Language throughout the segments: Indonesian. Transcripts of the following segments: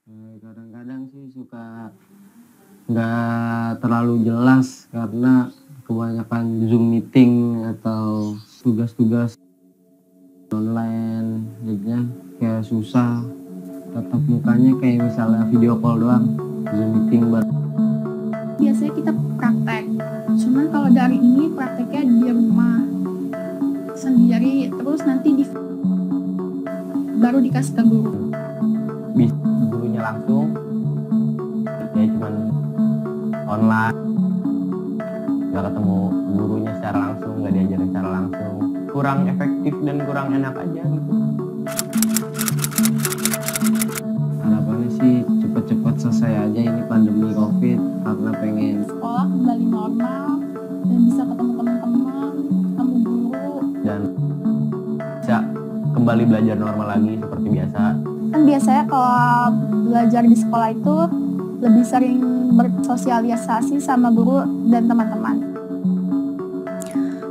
Kadang-kadang sih suka nggak terlalu jelas karena kebanyakan Zoom meeting atau tugas-tugas online, jadinya kayak susah tatap mukanya, kayak misalnya video call doang, Zoom meeting Biasanya kita praktek, cuman kalau dari ini prakteknya di rumah sendiri, terus nanti baru dikasih ke guru. bisa gurunya langsung, ya cuman online, nggak ketemu gurunya secara langsung, nggak diajarin secara langsung, kurang efektif dan kurang enak aja gitu. Harapannya sih cepet-cepet selesai aja ini pandemi COVID, karena pengen sekolah kembali normal dan bisa ketemu teman-teman, ketemu guru, dan bisa kembali belajar normal lagi seperti biasa. Kan biasanya kalau belajar di sekolah itu lebih sering bersosialisasi sama guru dan teman-teman.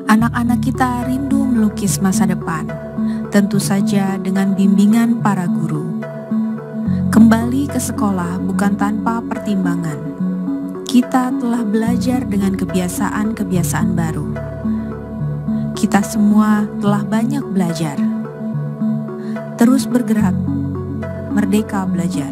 Anak-anak kita rindu melukis masa depan, tentu saja dengan bimbingan para guru. Kembali ke sekolah bukan tanpa pertimbangan. Kita telah belajar dengan kebiasaan-kebiasaan baru. Kita semua telah banyak belajar. Terus bergerak, merdeka belajar.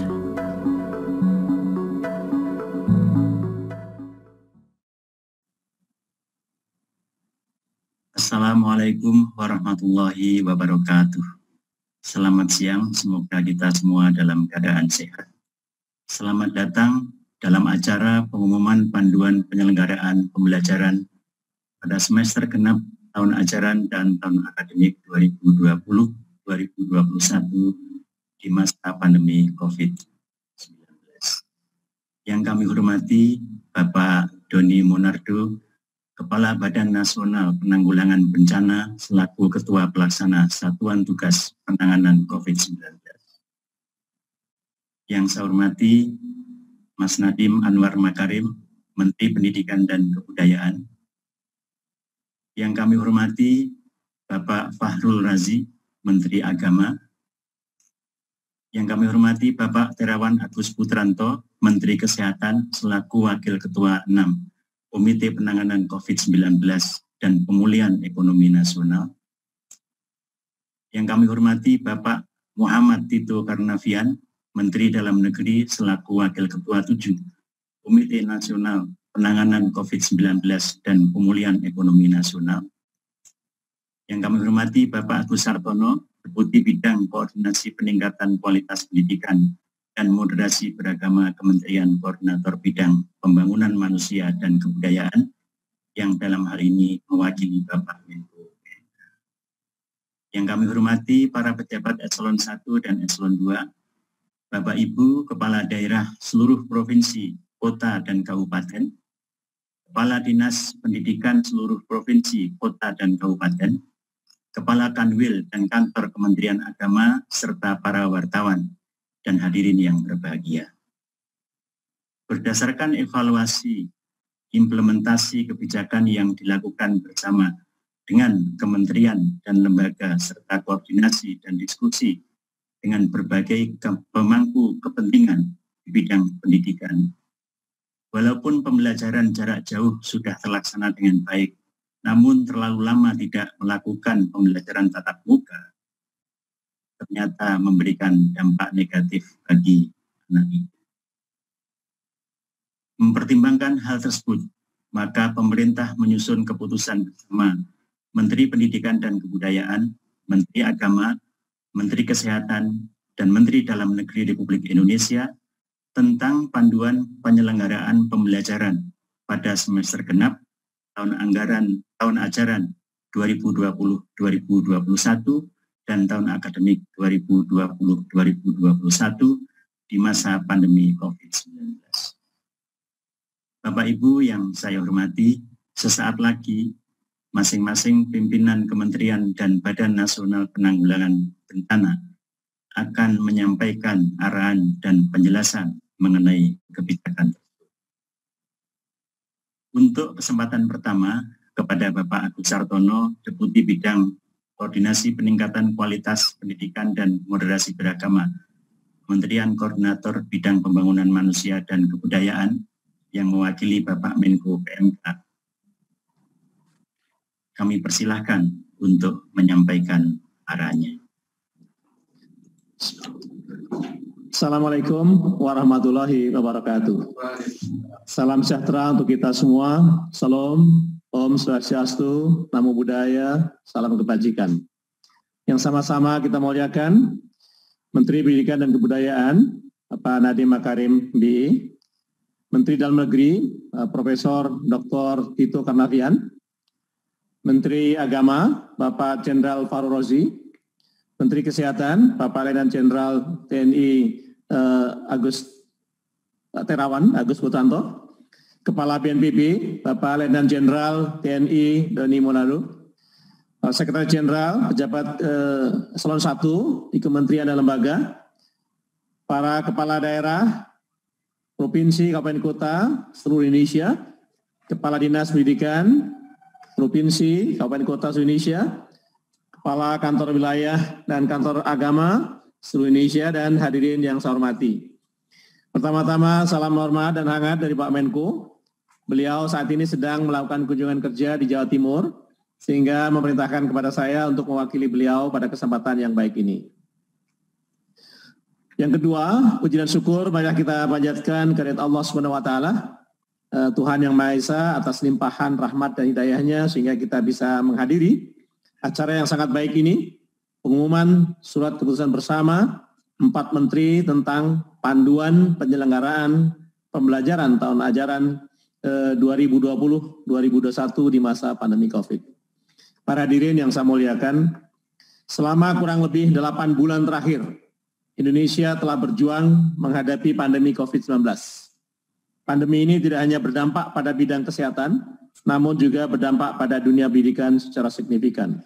Assalamualaikum warahmatullahi wabarakatuh. Selamat siang, semoga kita semua dalam keadaan sehat. Selamat datang dalam acara pengumuman panduan penyelenggaraan pembelajaran pada semester genap tahun ajaran dan tahun akademik 2020-2021 di masa pandemi COVID-19. Yang kami hormati Bapak Doni Monardo, Kepala Badan Nasional Penanggulangan Bencana selaku Ketua Pelaksana Satuan Tugas Penanganan COVID-19. Yang saya hormati Mas Nadiem Anwar Makarim, Menteri Pendidikan dan Kebudayaan. Yang kami hormati Bapak Fahrul Razi, Menteri Agama. Yang kami hormati Bapak Terawan Agus Putranto, Menteri Kesehatan selaku Wakil Ketua 6 Komite Penanganan COVID-19 dan Pemulihan Ekonomi Nasional. Yang kami hormati Bapak Muhammad Tito Karnavian, Menteri Dalam Negeri selaku Wakil Ketua 7 Komite Nasional Penanganan COVID-19 dan Pemulihan Ekonomi Nasional. Yang kami hormati Bapak Agus Sartono, Deputi Bidang Koordinasi Peningkatan Kualitas Pendidikan dan Moderasi Beragama Kementerian Koordinator Bidang Pembangunan Manusia dan Kebudayaan, yang dalam hal ini mewakili Bapak Menko. Yang kami hormati para pejabat Eselon 1 dan Eselon 2, Bapak Ibu Kepala Daerah seluruh provinsi, kota, dan kabupaten, Kepala Dinas Pendidikan seluruh provinsi, kota, dan kabupaten, Kepala Kanwil dan Kantor Kementerian Agama, serta para wartawan dan hadirin yang berbahagia. Berdasarkan evaluasi implementasi kebijakan yang dilakukan bersama dengan kementerian dan lembaga serta koordinasi dan diskusi dengan berbagai pemangku kepentingan di bidang pendidikan. Walaupun pembelajaran jarak jauh sudah terlaksana dengan baik, namun terlalu lama tidak melakukan pembelajaran tatap muka ternyata memberikan dampak negatif bagi anak didik. Mempertimbangkan hal tersebut, maka pemerintah menyusun keputusan bersama Menteri Pendidikan dan Kebudayaan, Menteri Agama, Menteri Kesehatan, dan Menteri Dalam Negeri Republik Indonesia tentang panduan penyelenggaraan pembelajaran pada semester genap tahun ajaran 2020-2021 dan tahun akademik 2020-2021 di masa pandemi COVID-19. Bapak Ibu yang saya hormati, sesaat lagi masing-masing pimpinan kementerian dan Badan Nasional Penanggulangan Bencana akan menyampaikan arahan dan penjelasan mengenai kebijakan. Untuk kesempatan pertama, kepada Bapak Agus Sartono, Deputi Bidang Koordinasi Peningkatan Kualitas Pendidikan dan Moderasi Beragama Kementerian Koordinator Bidang Pembangunan Manusia dan Kebudayaan yang mewakili Bapak Menko PMK. Kami persilahkan untuk menyampaikan arahannya. Assalamualaikum warahmatullahi wabarakatuh. Salam sejahtera untuk kita semua. Salam, Om Swastiastu, Namo Buddhaya, salam kebajikan. Yang sama-sama kita muliakan Menteri Pendidikan dan Kebudayaan, Bapak Nadiem Makarim, BE, Menteri Dalam Negeri, Profesor Dr. Tito Karnavian, Menteri Agama, Bapak Jenderal Fahrul Razi, Menteri Kesehatan, Bapak Letnan Jenderal TNI Agus Putranto, Kepala BNPB, Bapak Letnan Jenderal TNI Doni Monardo, Sekretaris Jenderal, pejabat eselon 1 di Kementerian dan Lembaga, para kepala daerah, provinsi, kabupaten kota, seluruh Indonesia, kepala dinas pendidikan, provinsi, kabupaten kota seluruh Indonesia, kepala kantor wilayah dan kantor agama seluruh Indonesia, dan hadirin yang saya hormati. Pertama-tama salam hormat dan hangat dari Pak Menko. Beliau saat ini sedang melakukan kunjungan kerja di Jawa Timur, sehingga memerintahkan kepada saya untuk mewakili beliau pada kesempatan yang baik ini. Yang kedua, puji dan syukur banyak kita panjatkan kehadirat Allah SWT, Tuhan Yang Maha Esa, atas limpahan rahmat dan hidayahnya sehingga kita bisa menghadiri acara yang sangat baik ini, pengumuman surat keputusan bersama 4 menteri tentang panduan penyelenggaraan pembelajaran tahun ajaran 2020-2021 di masa pandemi COVID. Para hadirin yang saya muliakan, selama kurang lebih 8 bulan terakhir, Indonesia telah berjuang menghadapi pandemi COVID-19. Pandemi ini tidak hanya berdampak pada bidang kesehatan, namun juga berdampak pada dunia pendidikan secara signifikan.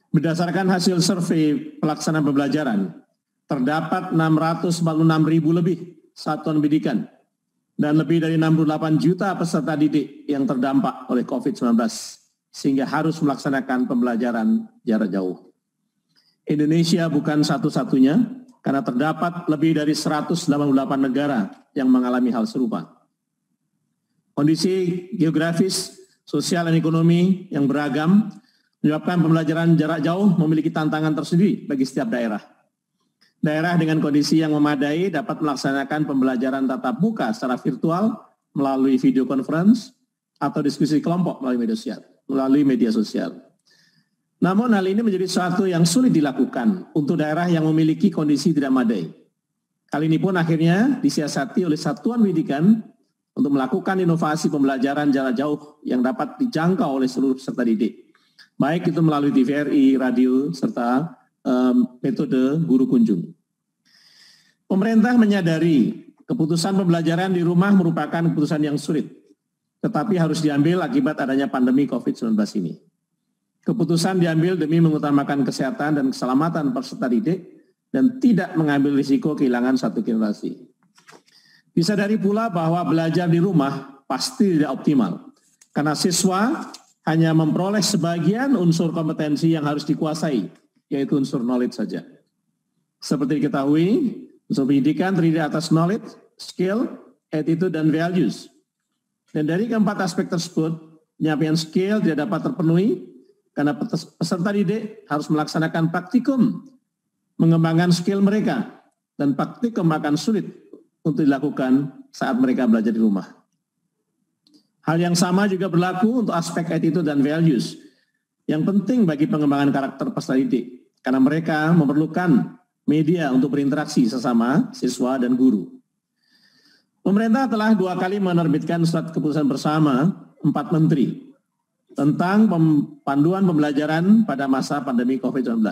Berdasarkan hasil survei pelaksanaan pembelajaran, terdapat 646.000 lebih satuan pendidikan dan lebih dari 68 juta peserta didik yang terdampak oleh COVID-19, sehingga harus melaksanakan pembelajaran jarak jauh. Indonesia bukan satu-satunya, karena terdapat lebih dari 188 negara yang mengalami hal serupa. Kondisi geografis, sosial, dan ekonomi yang beragam menyebabkan pembelajaran jarak jauh memiliki tantangan tersendiri bagi setiap daerah. Daerah dengan kondisi yang memadai dapat melaksanakan pembelajaran tatap muka secara virtual melalui video conference atau diskusi kelompok melalui media sosial. Namun hal ini menjadi sesuatu yang sulit dilakukan untuk daerah yang memiliki kondisi tidak memadai. Hal ini pun akhirnya disiasati oleh satuan pendidikan untuk melakukan inovasi pembelajaran jarak jauh yang dapat dijangkau oleh seluruh peserta didik, baik itu melalui TVRI, radio, serta metode guru kunjung. Pemerintah menyadari keputusan pembelajaran di rumah merupakan keputusan yang sulit, tetapi harus diambil akibat adanya pandemi COVID-19 ini. Keputusan diambil demi mengutamakan kesehatan dan keselamatan peserta didik dan tidak mengambil risiko kehilangan satu generasi. Disadari pula bahwa belajar di rumah pasti tidak optimal, karena siswa hanya memperoleh sebagian unsur kompetensi yang harus dikuasai, yaitu unsur knowledge saja. Seperti diketahui, unsur pendidikan terdiri atas knowledge, skill, attitude, dan values. Dan dari keempat aspek tersebut, penyampaian skill tidak dapat terpenuhi karena peserta didik harus melaksanakan praktikum, mengembangkan skill mereka, dan praktikum akan sulit untuk dilakukan saat mereka belajar di rumah. Hal yang sama juga berlaku untuk aspek attitude dan values, yang penting bagi pengembangan karakter peserta didik, karena mereka memerlukan media untuk berinteraksi sesama siswa dan guru. Pemerintah telah 2 kali menerbitkan surat keputusan bersama 4 menteri tentang panduan pembelajaran pada masa pandemi COVID-19.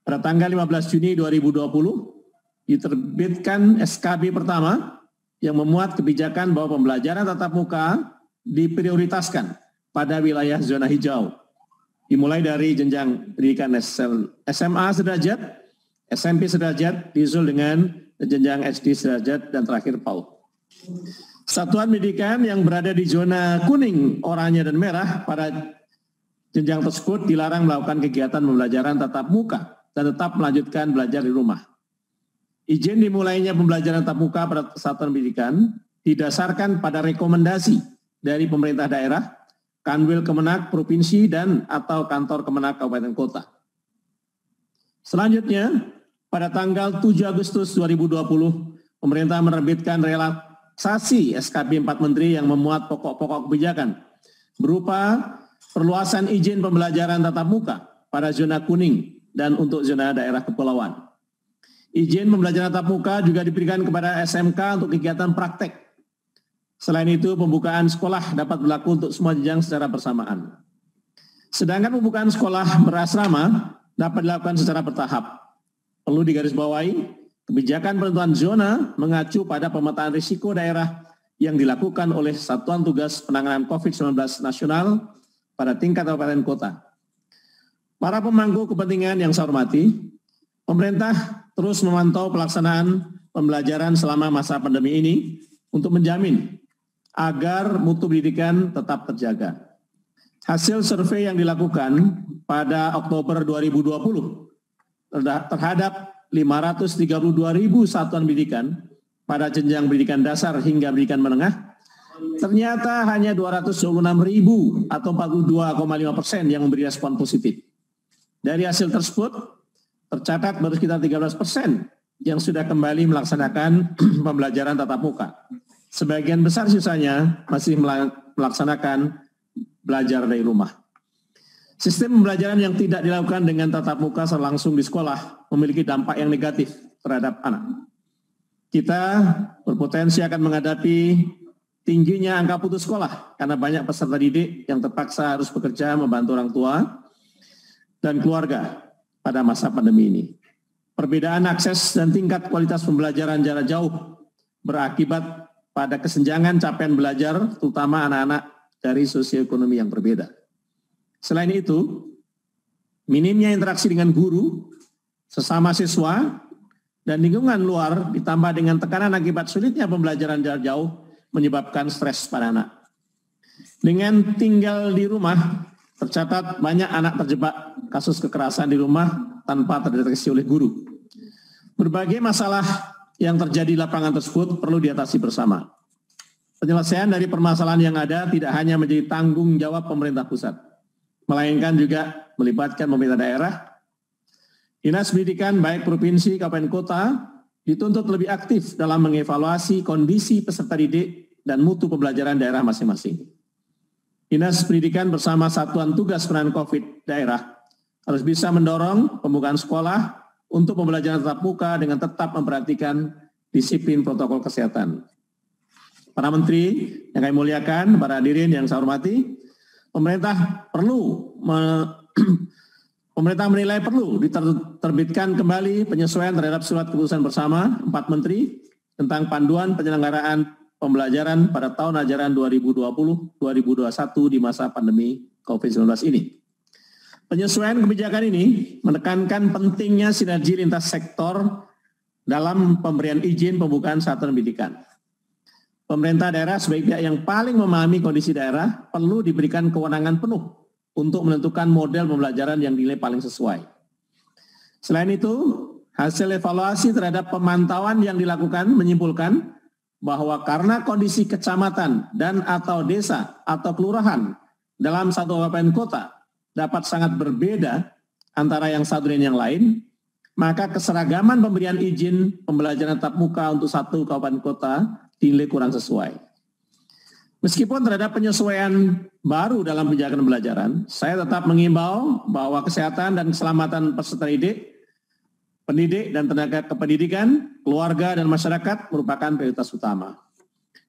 Pada tanggal 15 Juni 2020, diterbitkan SKB pertama yang memuat kebijakan bahwa pembelajaran tatap muka diprioritaskan pada wilayah zona hijau, dimulai dari jenjang pendidikan SMA sederajat, SMP sederajat, disusul dengan jenjang SD sederajat, dan terakhir PAUD. Satuan pendidikan yang berada di zona kuning, oranye, dan merah pada jenjang tersebut dilarang melakukan kegiatan pembelajaran tatap muka dan tetap melanjutkan belajar di rumah. izin dimulainya pembelajaran tatap muka pada satuan pendidikan didasarkan pada rekomendasi dari pemerintah daerah, Kanwil Kemenak Provinsi dan atau Kantor Kemenak Kabupaten Kota. Selanjutnya, pada tanggal 7 Agustus 2020, pemerintah menerbitkan relaksasi SKP 4 Menteri yang memuat pokok-pokok kebijakan berupa perluasan izin pembelajaran tatap muka pada zona kuning dan untuk zona daerah kepulauan. Izin pembelajaran tatap muka juga diberikan kepada SMK untuk kegiatan praktek. Selain itu, pembukaan sekolah dapat berlaku untuk semua jenjang secara bersamaan. Sedangkan pembukaan sekolah berasrama dapat dilakukan secara bertahap. Perlu digarisbawahi, kebijakan penentuan zona mengacu pada pemetaan risiko daerah yang dilakukan oleh Satuan Tugas Penanganan COVID-19 Nasional pada tingkat kabupaten kota. Para pemangku kepentingan yang saya hormati, pemerintah terus memantau pelaksanaan pembelajaran selama masa pandemi ini untuk menjamin agar mutu pendidikan tetap terjaga. Hasil survei yang dilakukan pada Oktober 2020 terhadap 532.000 satuan pendidikan pada jenjang pendidikan dasar hingga pendidikan menengah, ternyata hanya 226.000 atau 42,5% yang memberi respon positif. Dari hasil tersebut, tercatat baru sekitar 13% yang sudah kembali melaksanakan pembelajaran tatap muka. Sebagian besar sisanya masih melaksanakan belajar dari rumah. Sistem pembelajaran yang tidak dilakukan dengan tatap muka secara langsung di sekolah memiliki dampak yang negatif terhadap anak. Kita berpotensi akan menghadapi tingginya angka putus sekolah karena banyak peserta didik yang terpaksa harus bekerja membantu orang tua dan keluarga pada masa pandemi ini. Perbedaan akses dan tingkat kualitas pembelajaran jarak jauh berakibat pada kesenjangan capaian belajar, terutama anak-anak dari sosioekonomi yang berbeda. Selain itu, minimnya interaksi dengan guru, sesama siswa, dan lingkungan luar ditambah dengan tekanan akibat sulitnya pembelajaran jarak jauh menyebabkan stres pada anak. Dengan tinggal di rumah, tercatat banyak anak terjebak kasus kekerasan di rumah tanpa terdeteksi oleh guru. Berbagai masalah yang terjadi di lapangan tersebut perlu diatasi bersama. Penyelesaian dari permasalahan yang ada tidak hanya menjadi tanggung jawab pemerintah pusat, melainkan juga melibatkan pemerintah daerah. Dinas Pendidikan baik provinsi, kabupaten kota dituntut lebih aktif dalam mengevaluasi kondisi peserta didik dan mutu pembelajaran daerah masing-masing. Dinas Pendidikan bersama Satuan Tugas Penanganan COVID daerah harus bisa mendorong pembukaan sekolah untuk pembelajaran tatap muka dengan tetap memperhatikan disiplin protokol kesehatan. Para menteri yang kami muliakan, para hadirin yang saya hormati, pemerintah menilai perlu diterbitkan kembali penyesuaian terhadap surat keputusan bersama 4 menteri tentang panduan penyelenggaraan pembelajaran pada tahun ajaran 2020-2021 di masa pandemi COVID-19 ini. Penyesuaian kebijakan ini menekankan pentingnya sinergi lintas sektor dalam pemberian izin pembukaan satuan pendidikan. Pemerintah daerah sebagai pihak yang paling memahami kondisi daerah perlu diberikan kewenangan penuh untuk menentukan model pembelajaran yang dinilai paling sesuai. Selain itu, hasil evaluasi terhadap pemantauan yang dilakukan menyimpulkan bahwa karena kondisi kecamatan dan atau desa atau kelurahan dalam satu kabupaten kota dapat sangat berbeda antara yang satu dan yang lain, maka keseragaman pemberian izin pembelajaran tatap muka untuk satu kabupaten kota dinilai kurang sesuai. Meskipun terhadap penyesuaian baru dalam kebijakan pembelajaran, saya tetap mengimbau bahwa kesehatan dan keselamatan peserta didik, pendidik dan tenaga kependidikan, keluarga dan masyarakat merupakan prioritas utama.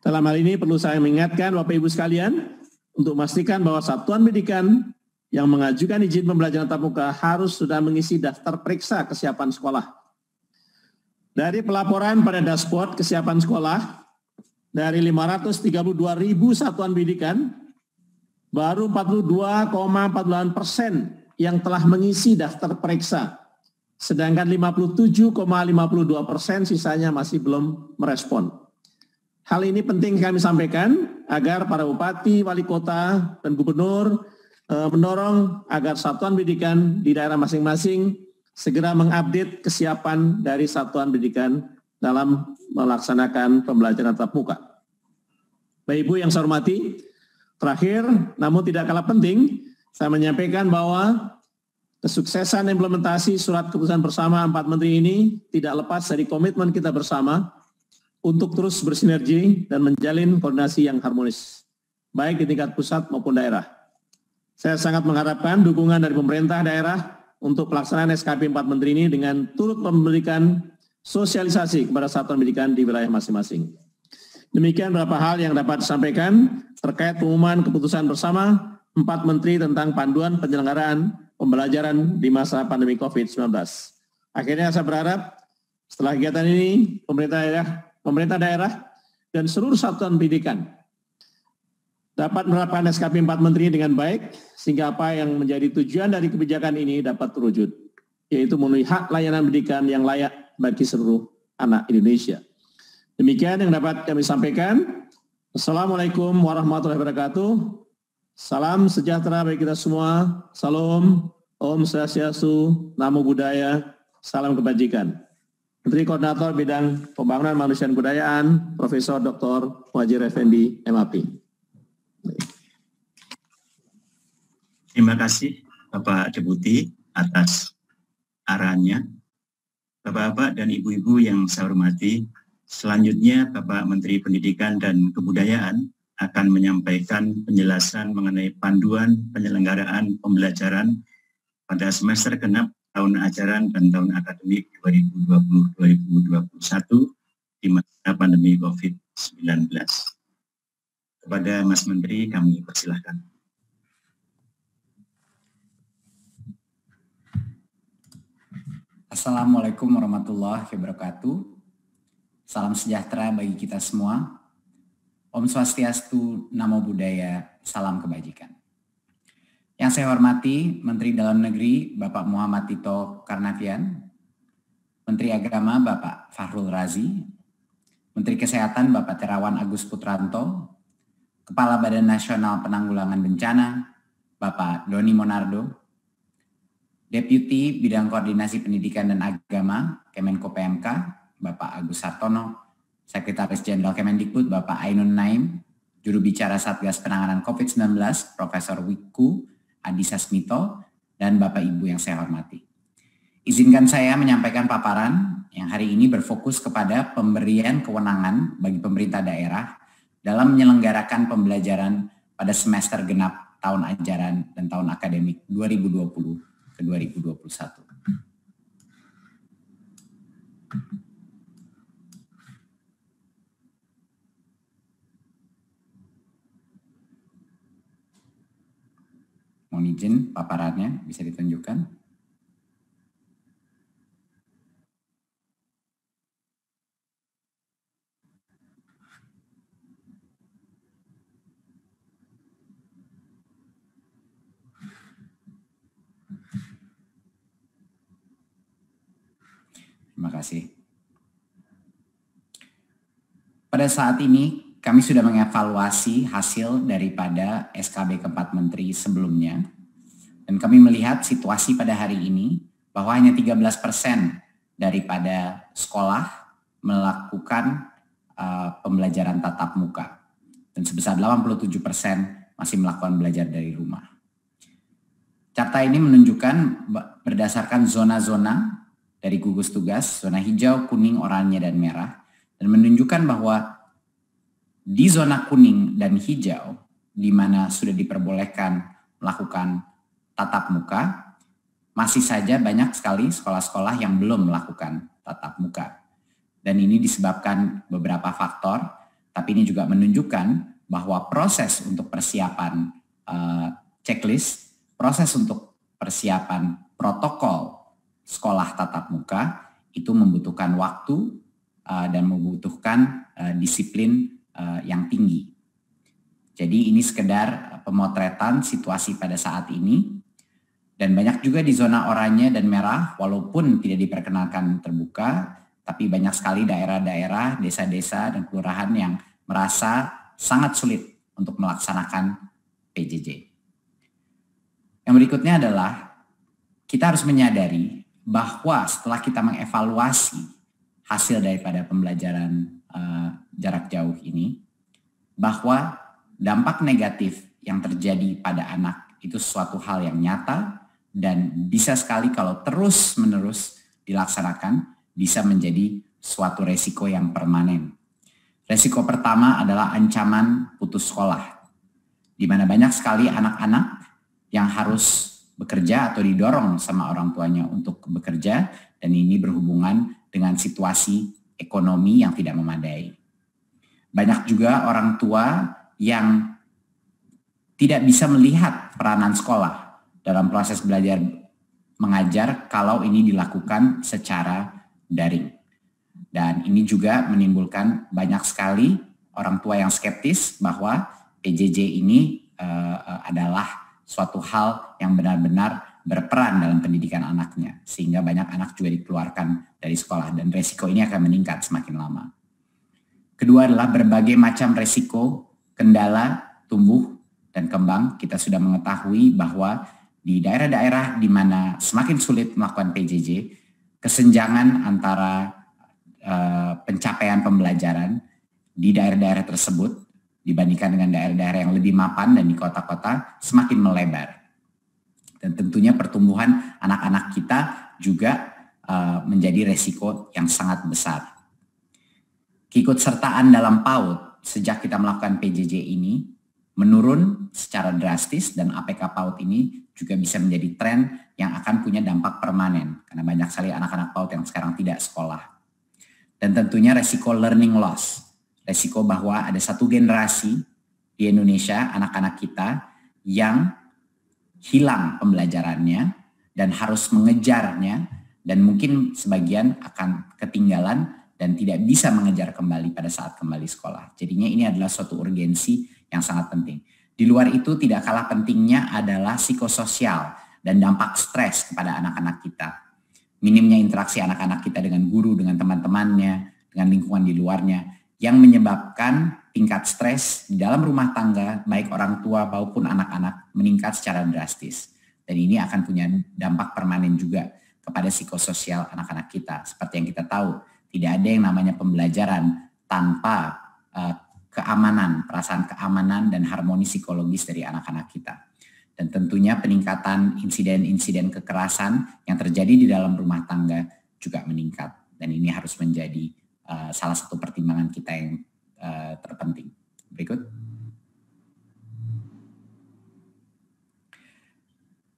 Dalam hal ini perlu saya mengingatkan Bapak Ibu sekalian untuk memastikan bahwa satuan pendidikan yang mengajukan izin pembelajaran tatap muka harus sudah mengisi daftar periksa kesiapan sekolah. Dari pelaporan pada dashboard kesiapan sekolah, dari 532.000 satuan pendidikan, baru 42,48% yang telah mengisi daftar periksa, sedangkan 57,52% sisanya masih belum merespon. Hal ini penting kami sampaikan agar para bupati, wali kota, dan gubernur mendorong agar satuan pendidikan di daerah masing-masing segera mengupdate kesiapan dari satuan pendidikan dalam melaksanakan pembelajaran tatap muka. Bapak Ibu yang saya hormati, terakhir namun tidak kalah penting, saya menyampaikan bahwa kesuksesan implementasi surat keputusan bersama 4 menteri ini tidak lepas dari komitmen kita bersama untuk terus bersinergi dan menjalin koordinasi yang harmonis, baik di tingkat pusat maupun daerah. Saya sangat mengharapkan dukungan dari pemerintah daerah untuk pelaksanaan SKP 4 menteri ini dengan turut memberikan sosialisasi kepada satuan pendidikan di wilayah masing-masing. Demikian beberapa hal yang dapat disampaikan terkait pengumuman keputusan bersama 4 menteri tentang panduan penyelenggaraan pembelajaran di masa pandemi COVID-19. Akhirnya saya berharap setelah kegiatan ini pemerintah daerah dan seluruh satuan pendidikan dapat menerapkan SKP 4 menteri dengan baik sehingga apa yang menjadi tujuan dari kebijakan ini dapat terwujud, yaitu memenuhi hak layanan pendidikan yang layak bagi seluruh anak Indonesia. Demikian yang dapat kami sampaikan. Assalamualaikum warahmatullahi wabarakatuh. Salam sejahtera bagi kita semua. Salam, Om Swastiastu, Namo Buddhaya, salam kebajikan. Menteri Koordinator Bidang Pembangunan Manusia dan Kebudayaan, Profesor Dr. Muhadjir Effendi, MAP. Terima kasih Bapak Deputi atas arahannya. Bapak-bapak dan ibu-ibu yang saya hormati, selanjutnya Bapak Menteri Pendidikan dan Kebudayaan akan menyampaikan penjelasan mengenai panduan penyelenggaraan pembelajaran pada semester genap tahun ajaran dan tahun akademik 2020-2021 di masa pandemi COVID-19. Kepada Mas Menteri kami persilahkan. Assalamualaikum warahmatullahi wabarakatuh. Salam sejahtera bagi kita semua. Om Swastiastu, Namo Buddhaya, salam kebajikan. Yang saya hormati Menteri Dalam Negeri Bapak Muhammad Tito Karnavian, Menteri Agama Bapak Fahrul Razi, Menteri Kesehatan Bapak Terawan Agus Putranto, Kepala Badan Nasional Penanggulangan Bencana Bapak Doni Monardo, Deputi Bidang Koordinasi Pendidikan dan Agama Kemenko PMK Bapak Agus Sartono, Sekretaris Jenderal Kemendikbud Bapak Ainun Naim, Juru Bicara Satgas Penanganan COVID-19 Profesor Wiku Adhisa Smito, dan Bapak Ibu yang saya hormati. Izinkan saya menyampaikan paparan yang hari ini berfokus kepada pemberian kewenangan bagi pemerintah daerah dalam menyelenggarakan pembelajaran pada semester genap tahun ajaran dan tahun akademik 2020 ke 2021. Mohon izin paparannya bisa ditunjukkan. Terima kasih. Pada saat ini kami sudah mengevaluasi hasil daripada SKB keempat menteri sebelumnya, dan kami melihat situasi pada hari ini bahwa hanya 13% daripada sekolah melakukan pembelajaran tatap muka, dan sebesar 87% masih melakukan belajar dari rumah. Carta ini menunjukkan berdasarkan zona-zona dari gugus tugas, zona hijau, kuning, oranye, dan merah, dan menunjukkan bahwa di zona kuning dan hijau, di mana sudah diperbolehkan melakukan tatap muka, masih saja banyak sekali sekolah-sekolah yang belum melakukan tatap muka. Dan ini disebabkan beberapa faktor, tapi ini juga menunjukkan bahwa proses untuk persiapan checklist, proses untuk persiapan protokol sekolah tatap muka itu membutuhkan waktu dan membutuhkan disiplin yang tinggi. Jadi ini sekedar pemotretan situasi pada saat ini, dan banyak juga di zona oranye dan merah walaupun tidak diperkenalkan terbuka, tapi banyak sekali daerah-daerah, desa-desa dan kelurahan yang merasa sangat sulit untuk melaksanakan PJJ. Yang berikutnya adalah kita harus menyadari bahwa setelah kita mengevaluasi hasil daripada pembelajaran jarak jauh ini, bahwa dampak negatif yang terjadi pada anak itu suatu hal yang nyata dan bisa sekali kalau terus-menerus dilaksanakan bisa menjadi suatu resiko yang permanen. Resiko pertama adalah ancaman putus sekolah, di mana banyak sekali anak-anak yang harus bekerja atau didorong sama orang tuanya untuk bekerja, dan ini berhubungan dengan situasi ekonomi yang tidak memadai. Banyak juga orang tua yang tidak bisa melihat peranan sekolah dalam proses belajar mengajar kalau ini dilakukan secara daring. Dan ini juga menimbulkan banyak sekali orang tua yang skeptis bahwa PJJ ini adalah suatu hal yang benar-benar berperan dalam pendidikan anaknya, sehingga banyak anak juga dikeluarkan dari sekolah dan resiko ini akan meningkat semakin lama. Kedua adalah berbagai macam resiko, kendala, tumbuh dan kembang. Kita sudah mengetahui bahwa di daerah-daerah di mana semakin sulit melakukan PJJ, kesenjangan antara pencapaian pembelajaran di daerah-daerah tersebut dibandingkan dengan daerah-daerah yang lebih mapan dan di kota-kota semakin melebar. Dan tentunya pertumbuhan anak-anak kita juga menjadi resiko yang sangat besar. Keikutsertaan dalam PAUD sejak kita melakukan PJJ ini menurun secara drastis, dan APK PAUD ini juga bisa menjadi tren yang akan punya dampak permanen karena banyak sekali anak-anak PAUD yang sekarang tidak sekolah. Dan tentunya resiko learning loss. Resiko bahwa ada satu generasi di Indonesia, anak-anak kita, yang hilang pembelajarannya dan harus mengejarnya, dan mungkin sebagian akan ketinggalan dan tidak bisa mengejar kembali pada saat kembali sekolah. Jadinya ini adalah suatu urgensi yang sangat penting. Di luar itu tidak kalah pentingnya adalah psikososial dan dampak stres kepada anak-anak kita. Minimnya interaksi anak-anak kita dengan guru, dengan teman-temannya, dengan lingkungan di luarnya, yang menyebabkan tingkat stres di dalam rumah tangga, baik orang tua maupun anak-anak, meningkat secara drastis. Dan ini akan punya dampak permanen juga kepada psikososial anak-anak kita. Seperti yang kita tahu, tidak ada yang namanya pembelajaran tanpa keamanan, perasaan keamanan dan harmoni psikologis dari anak-anak kita. Dan tentunya peningkatan insiden-insiden kekerasan yang terjadi di dalam rumah tangga juga meningkat. Dan ini harus menjadi salah satu pertimbangan kita yang terpenting. Berikut.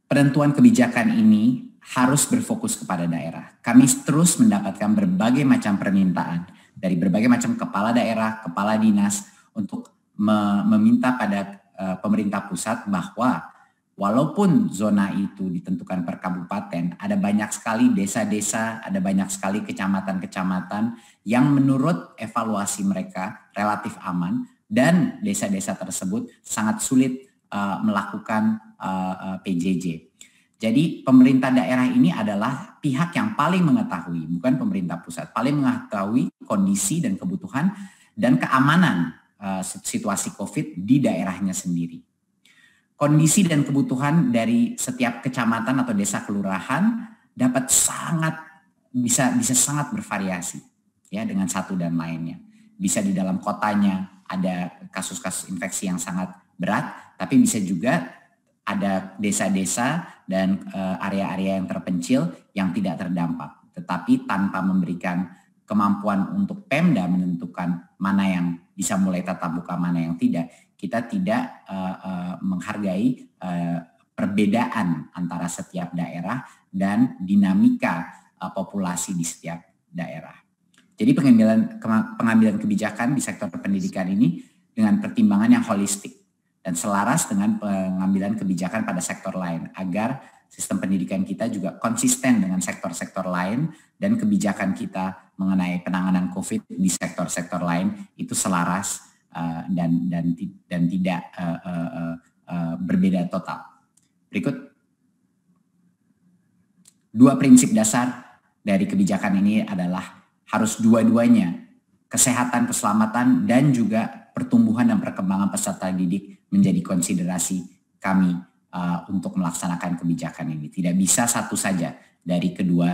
Penentuan kebijakan ini harus berfokus kepada daerah. Kami terus mendapatkan berbagai macam permintaan dari berbagai macam kepala daerah, kepala dinas untuk meminta pada pemerintah pusat bahwa walaupun zona itu ditentukan per kabupaten, ada banyak sekali desa-desa, ada banyak sekali kecamatan-kecamatan yang menurut evaluasi mereka relatif aman, dan desa-desa tersebut sangat sulit melakukan PJJ. Jadi pemerintah daerah ini adalah pihak yang paling mengetahui, bukan pemerintah pusat, paling mengetahui kondisi dan kebutuhan dan keamanan situasi COVID di daerahnya sendiri. Kondisi dan kebutuhan dari setiap kecamatan atau desa kelurahan dapat bisa sangat bervariasi ya dengan satu dan lainnya. Bisa di dalam kotanya ada kasus-kasus infeksi yang sangat berat, tapi bisa juga ada desa-desa dan area-area yang terpencil yang tidak terdampak. Tetapi tanpa memberikan kemampuan untuk Pemda menentukan mana yang bisa mulai tatap muka, mana yang tidak, kita tidak menghargai perbedaan antara setiap daerah dan dinamika populasi di setiap daerah. Jadi pengambilan kebijakan di sektor pendidikan ini dengan pertimbangan yang holistik dan selaras dengan pengambilan kebijakan pada sektor lain agar sistem pendidikan kita juga konsisten dengan sektor-sektor lain dan kebijakan kita mengenai penanganan COVID di sektor-sektor lain itu selaras dan tidak berbeda total. Berikut. 2 prinsip dasar dari kebijakan ini adalah harus dua-duanya, kesehatan, keselamatan, dan juga pertumbuhan dan perkembangan peserta didik menjadi konsiderasi kami untuk melaksanakan kebijakan ini. Tidak bisa satu saja. dari kedua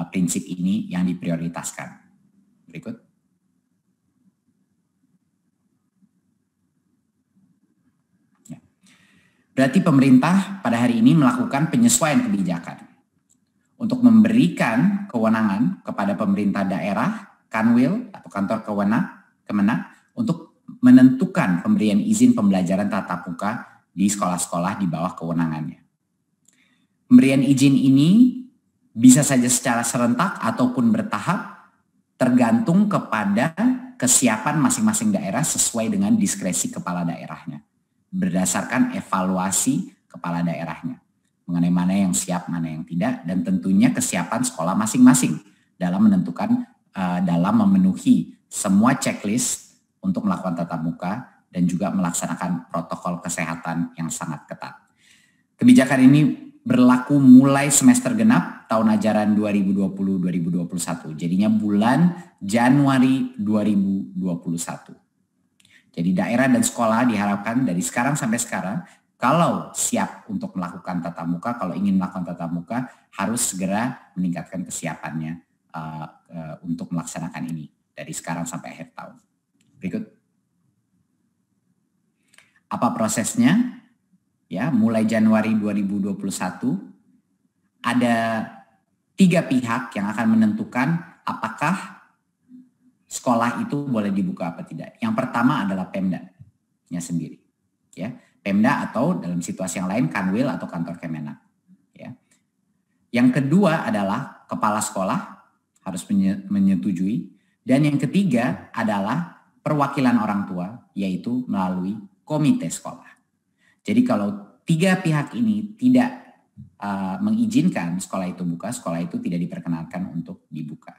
prinsip ini yang diprioritaskan. Berikut. Ya. Berarti pemerintah pada hari ini melakukan penyesuaian kebijakan untuk memberikan kewenangan kepada pemerintah daerah, Kanwil atau kantor Kemenag untuk menentukan pemberian izin pembelajaran tatap muka di sekolah-sekolah di bawah kewenangannya. Pemberian izin ini bisa saja secara serentak ataupun bertahap, tergantung kepada kesiapan masing-masing daerah sesuai dengan diskresi kepala daerahnya, berdasarkan evaluasi kepala daerahnya mengenai mana yang siap, mana yang tidak, dan tentunya kesiapan sekolah masing-masing dalam menentukan, dalam memenuhi semua checklist untuk melakukan tatap muka dan juga melaksanakan protokol kesehatan yang sangat ketat. Kebijakan ini berlaku mulai semester genap tahun ajaran 2020-2021, jadinya bulan Januari 2021. Jadi daerah dan sekolah diharapkan dari sekarang sampai sekarang, kalau siap untuk melakukan tatap muka, kalau ingin melakukan tatap muka, harus segera meningkatkan kesiapannya untuk melaksanakan ini dari sekarang sampai akhir tahun. Berikut. Apa prosesnya? Ya, mulai Januari 2021 ada 3 pihak yang akan menentukan apakah sekolah itu boleh dibuka apa tidak. Yang pertama adalah Pemda-nya sendiri, ya. Pemda atau dalam situasi yang lain Kanwil atau kantor Kemenag, ya. Yang kedua adalah kepala sekolah harus menyetujui, dan yang ketiga adalah perwakilan orang tua, yaitu melalui komite sekolah. Jadi kalau 3 pihak ini tidak mengizinkan sekolah itu buka, sekolah itu tidak diperkenankan untuk dibuka.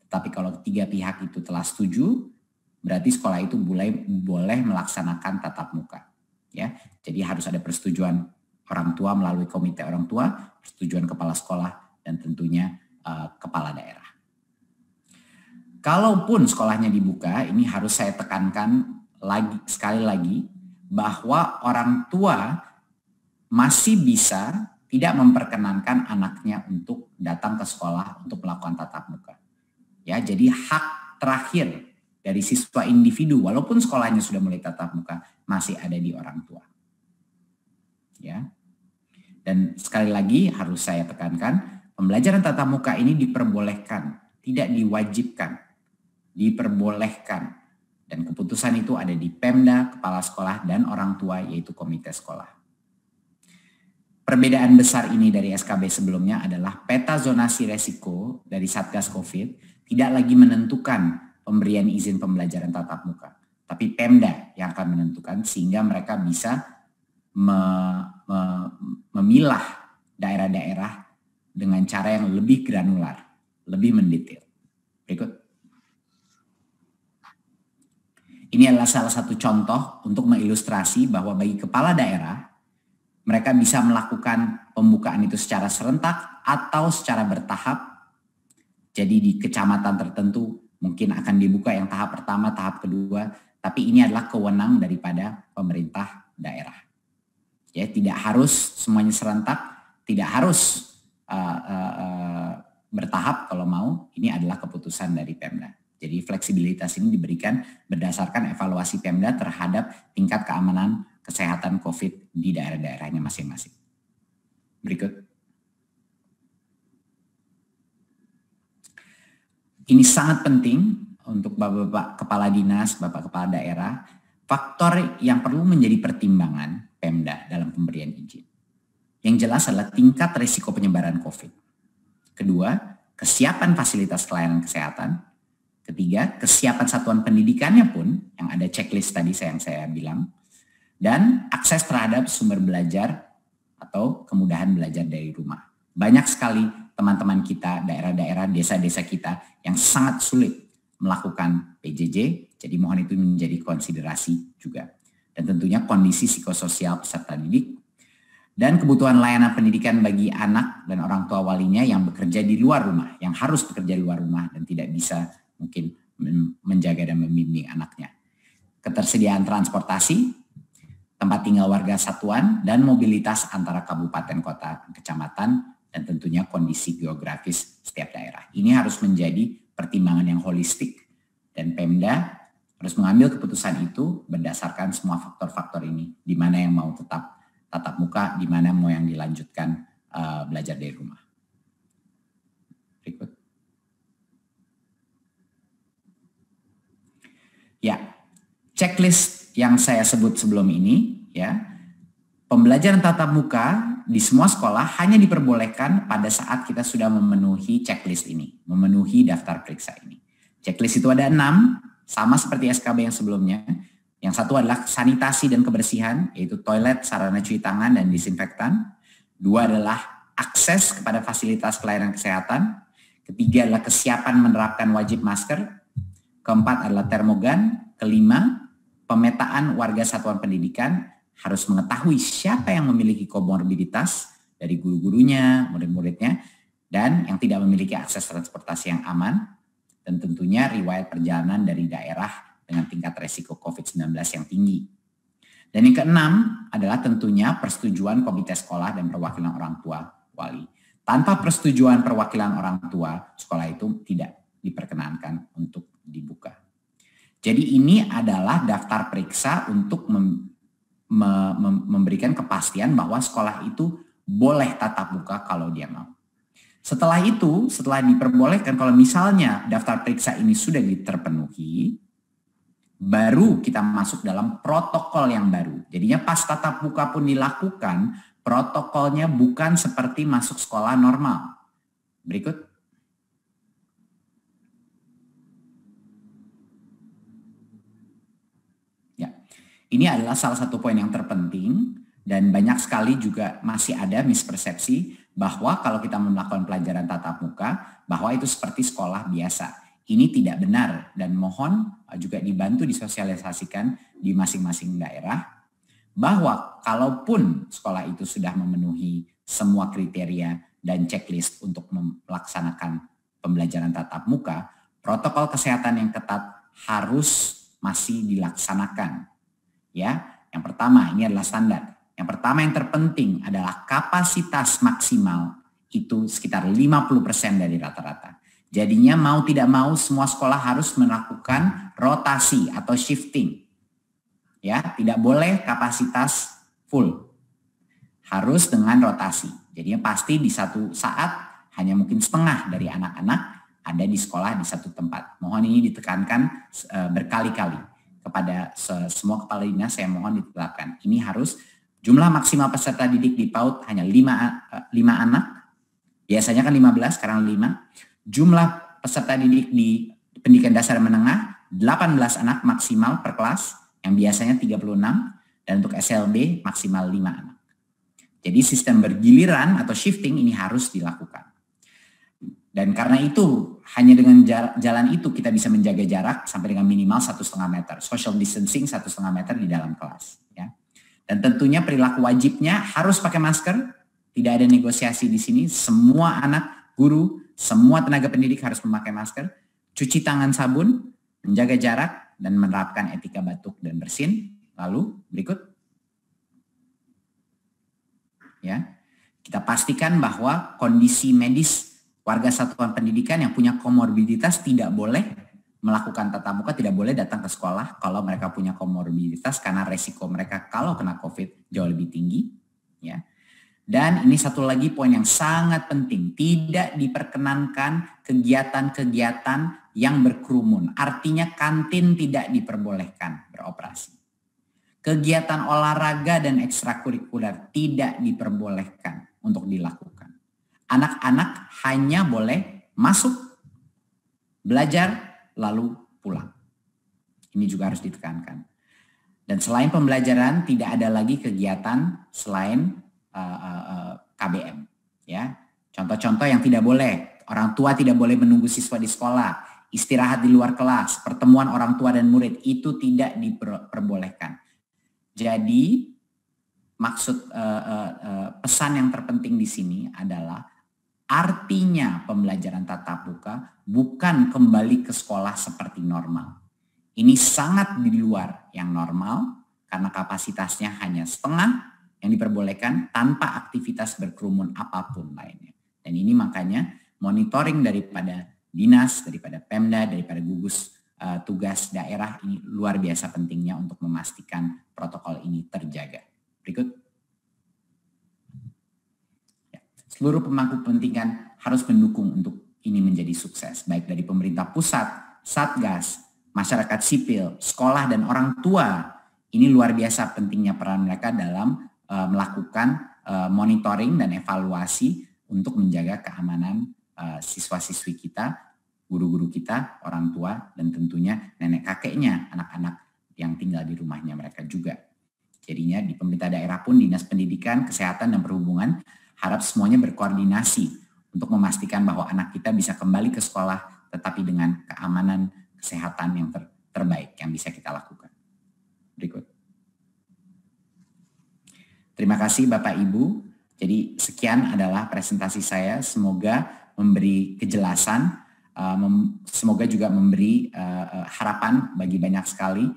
Tapi kalau 3 pihak itu telah setuju, berarti sekolah itu boleh melaksanakan tatap muka. Ya, jadi harus ada persetujuan orang tua melalui komite orang tua, persetujuan kepala sekolah, dan tentunya kepala daerah. Kalaupun sekolahnya dibuka, ini harus saya tekankan sekali lagi bahwa orang tua masih bisa tidak memperkenankan anaknya untuk datang ke sekolah untuk melakukan tatap muka. Ya, jadi hak terakhir dari siswa individu, walaupun sekolahnya sudah mulai tatap muka, masih ada di orang tua. Ya. Dan sekali lagi harus saya tekankan, pembelajaran tatap muka ini diperbolehkan, tidak diwajibkan, diperbolehkan. Dan keputusan itu ada di Pemda, kepala sekolah, dan orang tua, yaitu komite sekolah. Perbedaan besar ini dari SKB sebelumnya adalah peta zonasi resiko dari Satgas COVID tidak lagi menentukan pemberian izin pembelajaran tatap muka, tapi Pemda yang akan menentukan, sehingga mereka bisa memilah daerah-daerah dengan cara yang lebih granular, lebih mendetail. Berikut. Ini adalah salah satu contoh untuk mengilustrasi bahwa bagi kepala daerah, mereka bisa melakukan pembukaan itu secara serentak atau secara bertahap. Jadi di kecamatan tertentu mungkin akan dibuka yang tahap pertama, tahap kedua, tapi ini adalah kewenangan daripada pemerintah daerah. Ya, tidak harus semuanya serentak, tidak harus bertahap kalau mau, ini adalah keputusan dari Pemda. Jadi fleksibilitas ini diberikan berdasarkan evaluasi Pemda terhadap tingkat keamanan kesehatan COVID di daerah-daerahnya masing-masing. Berikut. Ini sangat penting untuk Bapak Kepala Dinas, Bapak Kepala Daerah, faktor yang perlu menjadi pertimbangan Pemda dalam pemberian izin. Yang jelas adalah tingkat risiko penyebaran COVID. Kedua, kesiapan fasilitas pelayanan kesehatan. Ketiga, kesiapan satuan pendidikannya pun, yang ada checklist tadi yang saya bilang. Dan akses terhadap sumber belajar atau kemudahan belajar dari rumah. Banyak sekali teman-teman kita, daerah-daerah, desa-desa kita yang sangat sulit melakukan PJJ, jadi mohon itu menjadi konsiderasi juga. Dan tentunya kondisi psikososial peserta didik, dan kebutuhan layanan pendidikan bagi anak dan orang tua walinya yang bekerja di luar rumah, yang harus bekerja di luar rumah dan tidak bisa mungkin menjaga dan membimbing anaknya. Ketersediaan transportasi, tempat tinggal warga satuan, dan mobilitas antara kabupaten, kota, kecamatan, dan dan tentunya kondisi geografis setiap daerah. Ini harus menjadi pertimbangan yang holistik dan Pemda harus mengambil keputusan itu berdasarkan semua faktor-faktor ini, di mana yang mau tetap tatap muka, di mana mau yang dilanjutkan belajar dari rumah. Berikut. Ya, checklist yang saya sebut sebelum ini, ya, pembelajaran tatap muka di semua sekolah hanya diperbolehkan pada saat kita sudah memenuhi checklist ini, memenuhi daftar periksa ini. Checklist itu ada 6, sama seperti SKB yang sebelumnya. Yang satu adalah sanitasi dan kebersihan, yaitu toilet, sarana cuci tangan, dan disinfektan. 2 adalah akses kepada fasilitas pelayanan kesehatan. Ketiga adalah kesiapan menerapkan wajib masker. Keempat adalah termogan. Kelima, pemetaan warga satuan pendidikan harus mengetahui siapa yang memiliki komorbiditas dari guru-gurunya, murid-muridnya, dan yang tidak memiliki akses transportasi yang aman, dan tentunya riwayat perjalanan dari daerah dengan tingkat resiko COVID-19 yang tinggi. Dan yang keenam adalah tentunya persetujuan komite sekolah dan perwakilan orang tua wali. Tanpa persetujuan perwakilan orang tua, sekolah itu tidak diperkenankan untuk dibuka. Jadi ini adalah daftar periksa untuk memberikan kepastian bahwa sekolah itu boleh tatap muka kalau dia mau. Setelah itu, setelah diperbolehkan, kalau misalnya daftar periksa ini sudah terpenuhi, baru kita masuk dalam protokol yang baru. Jadinya pas tatap muka pun dilakukan, protokolnya bukan seperti masuk sekolah normal. Berikut. Ya, ini adalah salah satu poin yang terpenting dan banyak sekali juga masih ada mispersepsi bahwa kalau kita melakukan pelajaran tatap muka, bahwa itu seperti sekolah biasa. Ini tidak benar dan mohon juga dibantu disosialisasikan di masing-masing daerah bahwa kalaupun sekolah itu sudah memenuhi semua kriteria dan checklist untuk melaksanakan pembelajaran tatap muka, protokol kesehatan yang ketat harus masih dilaksanakan. Ya, yang pertama ini adalah standar. Yang pertama yang terpenting adalah kapasitas maksimal itu sekitar 50% dari rata-rata. Jadinya mau tidak mau semua sekolah harus melakukan rotasi atau shifting. Ya, tidak boleh kapasitas full. Harus dengan rotasi. Jadinya pasti di satu saat hanya mungkin setengah dari anak-anak ada di sekolah di satu tempat. Mohon ini ditekankan berkali-kali kepada semua kepala dinas, saya mohon ditetapkan. Ini harus jumlah maksimal peserta didik di PAUD hanya 5 anak. Biasanya kan 15, sekarang 5. Jumlah peserta didik di pendidikan dasar menengah 18 anak maksimal per kelas, yang biasanya 36, dan untuk SLB maksimal 5 anak. Jadi sistem bergiliran atau shifting ini harus dilakukan. Dan karena itu, hanya dengan jalan itu kita bisa menjaga jarak sampai dengan minimal 1,5 meter. Social distancing 1,5 meter di dalam kelas. Ya. Dan tentunya perilaku wajibnya harus pakai masker. Tidak ada negosiasi di sini. Semua anak, guru, semua tenaga pendidik harus memakai masker. Cuci tangan sabun, menjaga jarak, dan menerapkan etika batuk dan bersin. Lalu berikut. Ya, kita pastikan bahwa kondisi medis warga satuan pendidikan yang punya komorbiditas tidak boleh melakukan tatap muka, tidak boleh datang ke sekolah kalau mereka punya komorbiditas karena resiko mereka kalau kena COVID jauh lebih tinggi. Ya. Dan ini satu lagi poin yang sangat penting, tidak diperkenankan kegiatan-kegiatan yang berkerumun. Artinya kantin tidak diperbolehkan beroperasi. Kegiatan olahraga dan ekstrakurikuler tidak diperbolehkan untuk dilakukan. Anak-anak hanya boleh masuk, belajar, lalu pulang. Ini juga harus ditekankan. Dan selain pembelajaran, tidak ada lagi kegiatan selain KBM. Ya, contoh-contoh yang tidak boleh. Orang tua tidak boleh menunggu siswa di sekolah, istirahat di luar kelas, pertemuan orang tua dan murid itu tidak diperbolehkan. Jadi maksud pesan yang terpenting di sini adalah artinya pembelajaran tatap muka bukan kembali ke sekolah seperti normal. Ini sangat di luar yang normal karena kapasitasnya hanya setengah yang diperbolehkan tanpa aktivitas berkerumun apapun lainnya. Dan ini makanya monitoring daripada dinas, daripada Pemda, daripada gugus tugas daerah ini luar biasa pentingnya untuk memastikan protokol ini terjaga. Berikut. Ya. Seluruh pemangku kepentingan harus mendukung untuk ini menjadi sukses, baik dari pemerintah pusat, Satgas, masyarakat sipil, sekolah, dan orang tua. Ini luar biasa pentingnya peran mereka dalam melakukan monitoring dan evaluasi untuk menjaga keamanan siswa-siswi kita, guru-guru kita, orang tua, dan tentunya nenek kakeknya, anak-anak yang tinggal di rumahnya mereka juga. Jadinya di pemerintah daerah pun, Dinas Pendidikan, Kesehatan, dan Perhubungan harap semuanya berkoordinasi untuk memastikan bahwa anak kita bisa kembali ke sekolah tetapi dengan keamanan kesehatan yang terbaik yang bisa kita lakukan. Berikut. Terima kasih Bapak Ibu. Jadi sekian adalah presentasi saya. Semoga memberi kejelasan, semoga juga memberi harapan bagi banyak sekali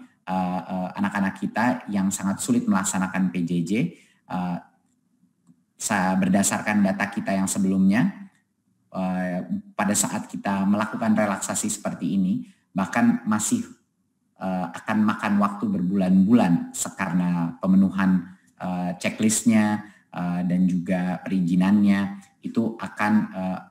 anak-anak kita yang sangat sulit melaksanakan PJJ. Berdasarkan data kita yang sebelumnya, pada saat kita melakukan relaksasi seperti ini, bahkan masih akan makan waktu berbulan-bulan karena pemenuhan checklistnya dan juga perizinannya, itu akan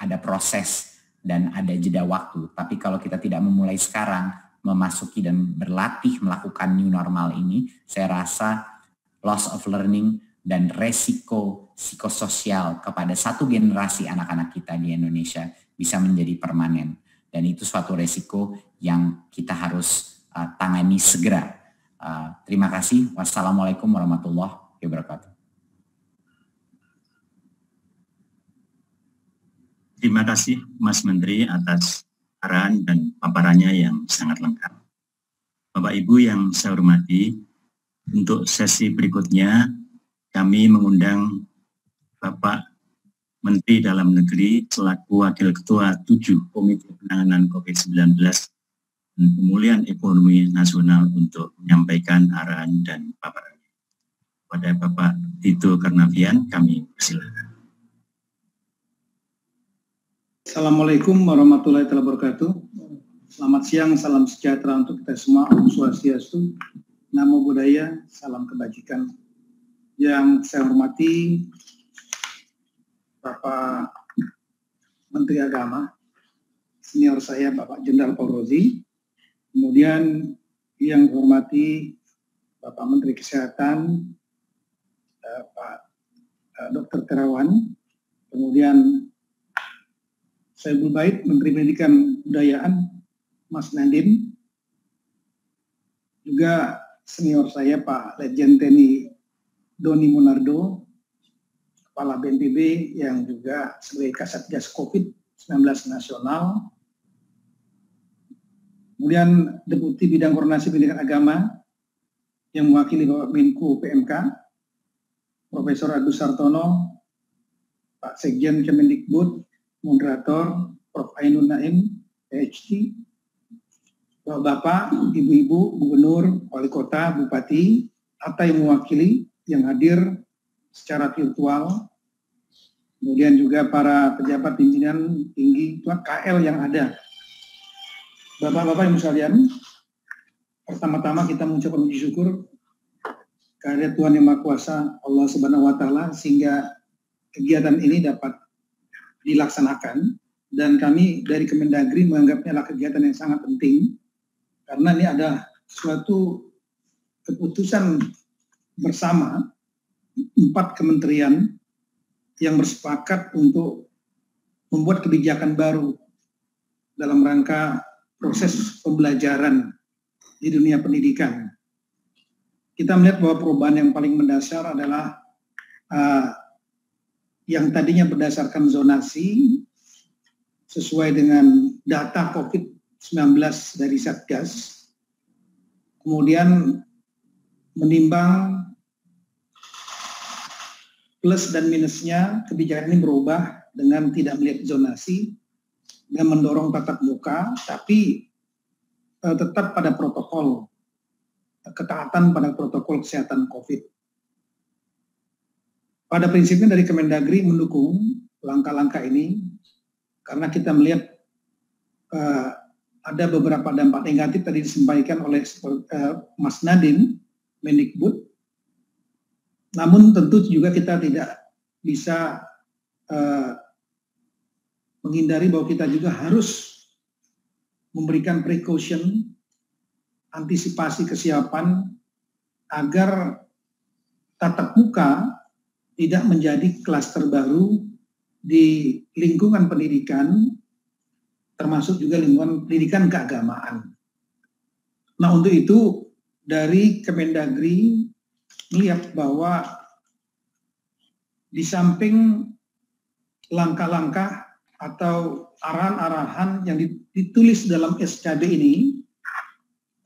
ada proses dan ada jeda waktu. Tapi kalau kita tidak memulai sekarang, memasuki dan berlatih melakukan new normal ini, saya rasa loss of learning dan resiko psikososial kepada satu generasi anak-anak kita di Indonesia bisa menjadi permanen. Dan itu suatu resiko yang kita harus tangani segera. Terima kasih. Wassalamualaikum warahmatullahi wabarakatuh. Terima kasih Mas Menteri atas arahan dan paparannya yang sangat lengkap. Bapak Ibu yang saya hormati, untuk sesi berikutnya kami mengundang Bapak Menteri Dalam Negeri selaku Wakil Ketua 7 Komite Penanganan COVID-19 dan Pemulihan Ekonomi Nasional untuk menyampaikan arahan dan paparannya. Pada Bapak Tito Karnavian kami persilakan. Assalamualaikum warahmatullahi wabarakatuh. Selamat siang, salam sejahtera untuk kita semua. Om Swastiastu, Namo Buddhaya, salam kebajikan. Yang saya hormati Bapak Menteri Agama, senior saya Bapak Jenderal Faurozi, kemudian yang saya hormati Bapak Menteri Kesehatan, Pak Dr. Terawan, kemudian Saiful Bait, Menteri Pendidikan Kebudayaan, Mas Nadiem, juga senior saya Pak Legend TNI Doni Monardo, Kepala BNPB yang juga sebagai Kasatgas COVID-19 Nasional, kemudian Deputi Bidang Koordinasi Pendidikan Agama yang mewakili Bapak Menko PMK, Profesor Agus Sartono, Pak Sekjen Kemendikbud, Moderator Prof. Ainun Naim, PhD, Bapak, Ibu-Ibu, Gubernur, Wali Kota, Bupati, atau yang mewakili yang hadir secara virtual, kemudian juga para pejabat pimpinan tinggi KL yang ada. Bapak-bapak Ibu sekalian, pertama-tama kita mengucapkan puji syukur kehadirat Tuhan Yang Maha Kuasa Allah Subhanahu wa Ta'ala sehingga kegiatan ini dapat dilaksanakan, dan kami dari Kemendagri menganggapnya adalah kegiatan yang sangat penting karena ini ada suatu keputusan bersama 4 kementerian yang bersepakat untuk membuat kebijakan baru dalam rangka proses pembelajaran di dunia pendidikan. Kita melihat bahwa perubahan yang paling mendasar adalah yang tadinya berdasarkan zonasi sesuai dengan data COVID-19 dari Satgas, kemudian menimbang plus dan minusnya, kebijakan ini berubah dengan tidak melihat zonasi dan mendorong tatap muka, tapi tetap pada protokol, ketaatan pada protokol kesehatan COVID. Pada prinsipnya dari Kemendagri mendukung langkah-langkah ini karena kita melihat ada beberapa dampak negatif tadi disampaikan oleh Mas Nadiem, Mendikbud. Namun tentu juga kita tidak bisa menghindari bahwa kita juga harus memberikan precaution, antisipasi kesiapan agar tatap muka tidak menjadi klaster baru di lingkungan pendidikan, termasuk juga lingkungan pendidikan keagamaan. Nah, untuk itu dari Kemendagri melihat bahwa di samping langkah-langkah atau arahan-arahan yang ditulis dalam SKB ini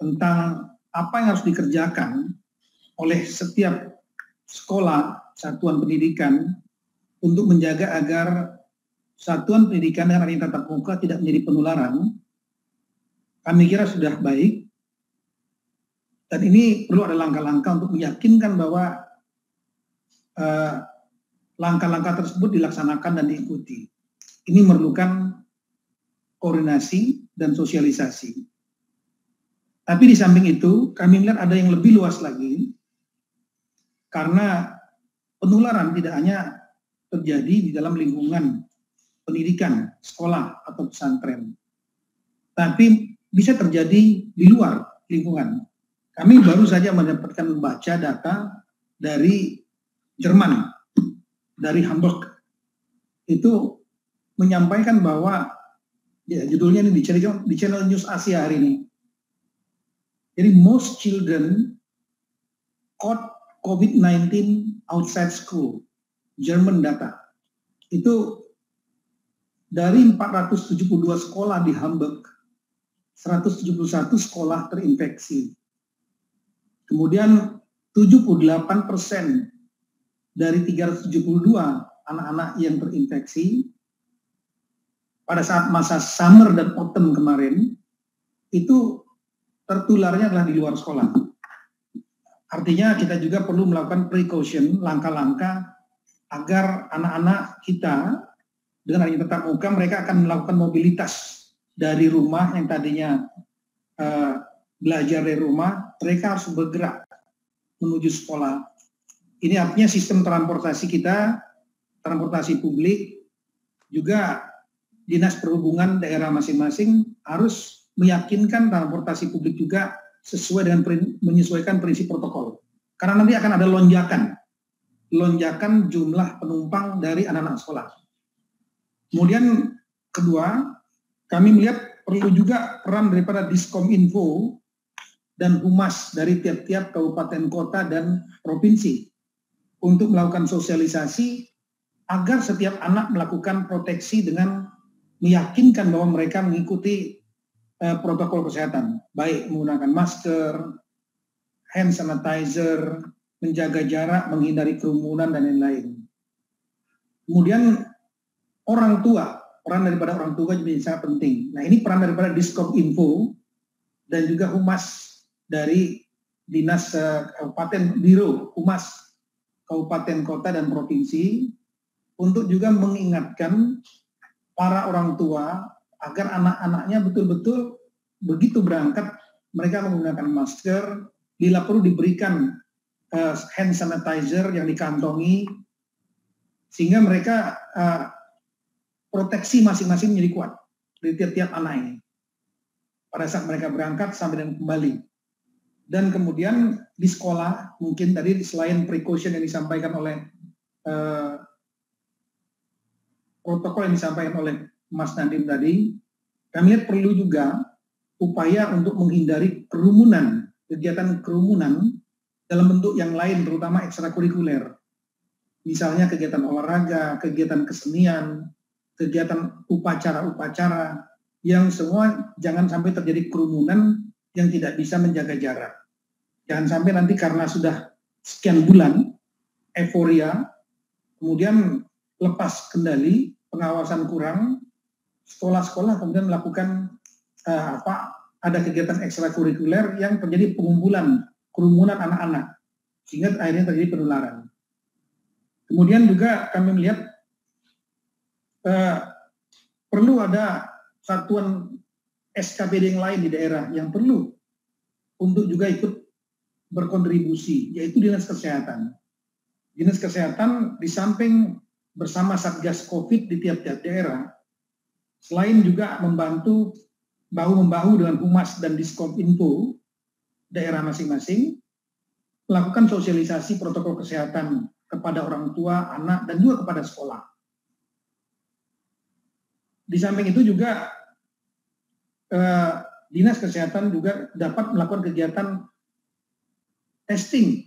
tentang apa yang harus dikerjakan oleh setiap sekolah, satuan pendidikan untuk menjaga agar satuan pendidikan dengan adanya tatap muka tidak menjadi penularan, kami kira sudah baik. Dan ini perlu ada langkah-langkah untuk meyakinkan bahwa langkah-langkah tersebut dilaksanakan dan diikuti. Ini memerlukan koordinasi dan sosialisasi. Tapi di samping itu, kami melihat ada yang lebih luas lagi, karena penularan tidak hanya terjadi di dalam lingkungan pendidikan, sekolah, atau pesantren, tapi bisa terjadi di luar lingkungan. Kami baru saja mendapatkan membaca data dari Jerman, dari Hamburg, itu menyampaikan bahwa ya, judulnya ini di channel News Asia hari ini. Jadi most children caught COVID-19 outside school, German data. Itu dari 472 sekolah di Hamburg, 171 sekolah terinfeksi. Kemudian 78% dari 372 anak-anak yang terinfeksi pada saat masa summer dan autumn kemarin itu tertularnya adalah di luar sekolah. Artinya kita juga perlu melakukan precaution, langkah-langkah agar anak-anak kita dengan adanya tatap muka mereka akan melakukan mobilitas dari rumah yang tadinya belajar dari rumah, mereka harus bergerak menuju sekolah. Ini artinya sistem transportasi kita, transportasi publik, juga Dinas Perhubungan daerah masing-masing harus meyakinkan transportasi publik juga sesuai dengan menyesuaikan prinsip protokol. Karena nanti akan ada lonjakan jumlah penumpang dari anak-anak sekolah. Kemudian kedua, kami melihat perlu juga peran daripada Diskominfo dan Humas dari tiap-tiap kabupaten kota dan provinsi untuk melakukan sosialisasi agar setiap anak melakukan proteksi dengan meyakinkan bahwa mereka mengikuti protokol kesehatan, baik menggunakan masker, hand sanitizer, menjaga jarak, menghindari kerumunan, dan lain-lain. Kemudian orang tua, peran daripada orang tua juga sangat penting. Nah, ini peran daripada Diskominfo dan juga Humas dari Dinas Kabupaten Biro Humas Kabupaten Kota dan Provinsi untuk juga mengingatkan para orang tua agar anak-anaknya betul-betul begitu berangkat mereka menggunakan masker, bila perlu diberikan hand sanitizer yang dikantongi sehingga mereka proteksi masing-masing menjadi kuat dari tiap-tiap anak ini pada saat mereka berangkat sampai dan kembali. Dan kemudian di sekolah mungkin tadi selain precaution yang disampaikan oleh protokol yang disampaikan oleh Mas Nadiem tadi, kami lihat perlu juga upaya untuk menghindari kerumunan, kegiatan kerumunan dalam bentuk yang lain, terutama ekstrakurikuler. Misalnya kegiatan olahraga, kegiatan kesenian, kegiatan upacara-upacara, yang semua jangan sampai terjadi kerumunan yang tidak bisa menjaga jarak. Jangan sampai nanti karena sudah sekian bulan, euforia, kemudian lepas kendali, pengawasan kurang, sekolah-sekolah kemudian melakukan ada kegiatan ekstrakurikuler yang terjadi pengumpulan, kerumunan anak-anak, sehingga akhirnya terjadi penularan. Kemudian juga kami melihat perlu ada satuan SKPD yang lain di daerah yang perlu untuk juga ikut berkontribusi, yaitu Dinas Kesehatan. Dinas Kesehatan di samping bersama Satgas COVID di tiap-tiap daerah, selain juga membantu bahu-membahu dengan Humas dan Diskominfo daerah masing-masing, melakukan sosialisasi protokol kesehatan kepada orang tua, anak, dan juga kepada sekolah. Di samping itu juga Dinas Kesehatan juga dapat melakukan kegiatan testing,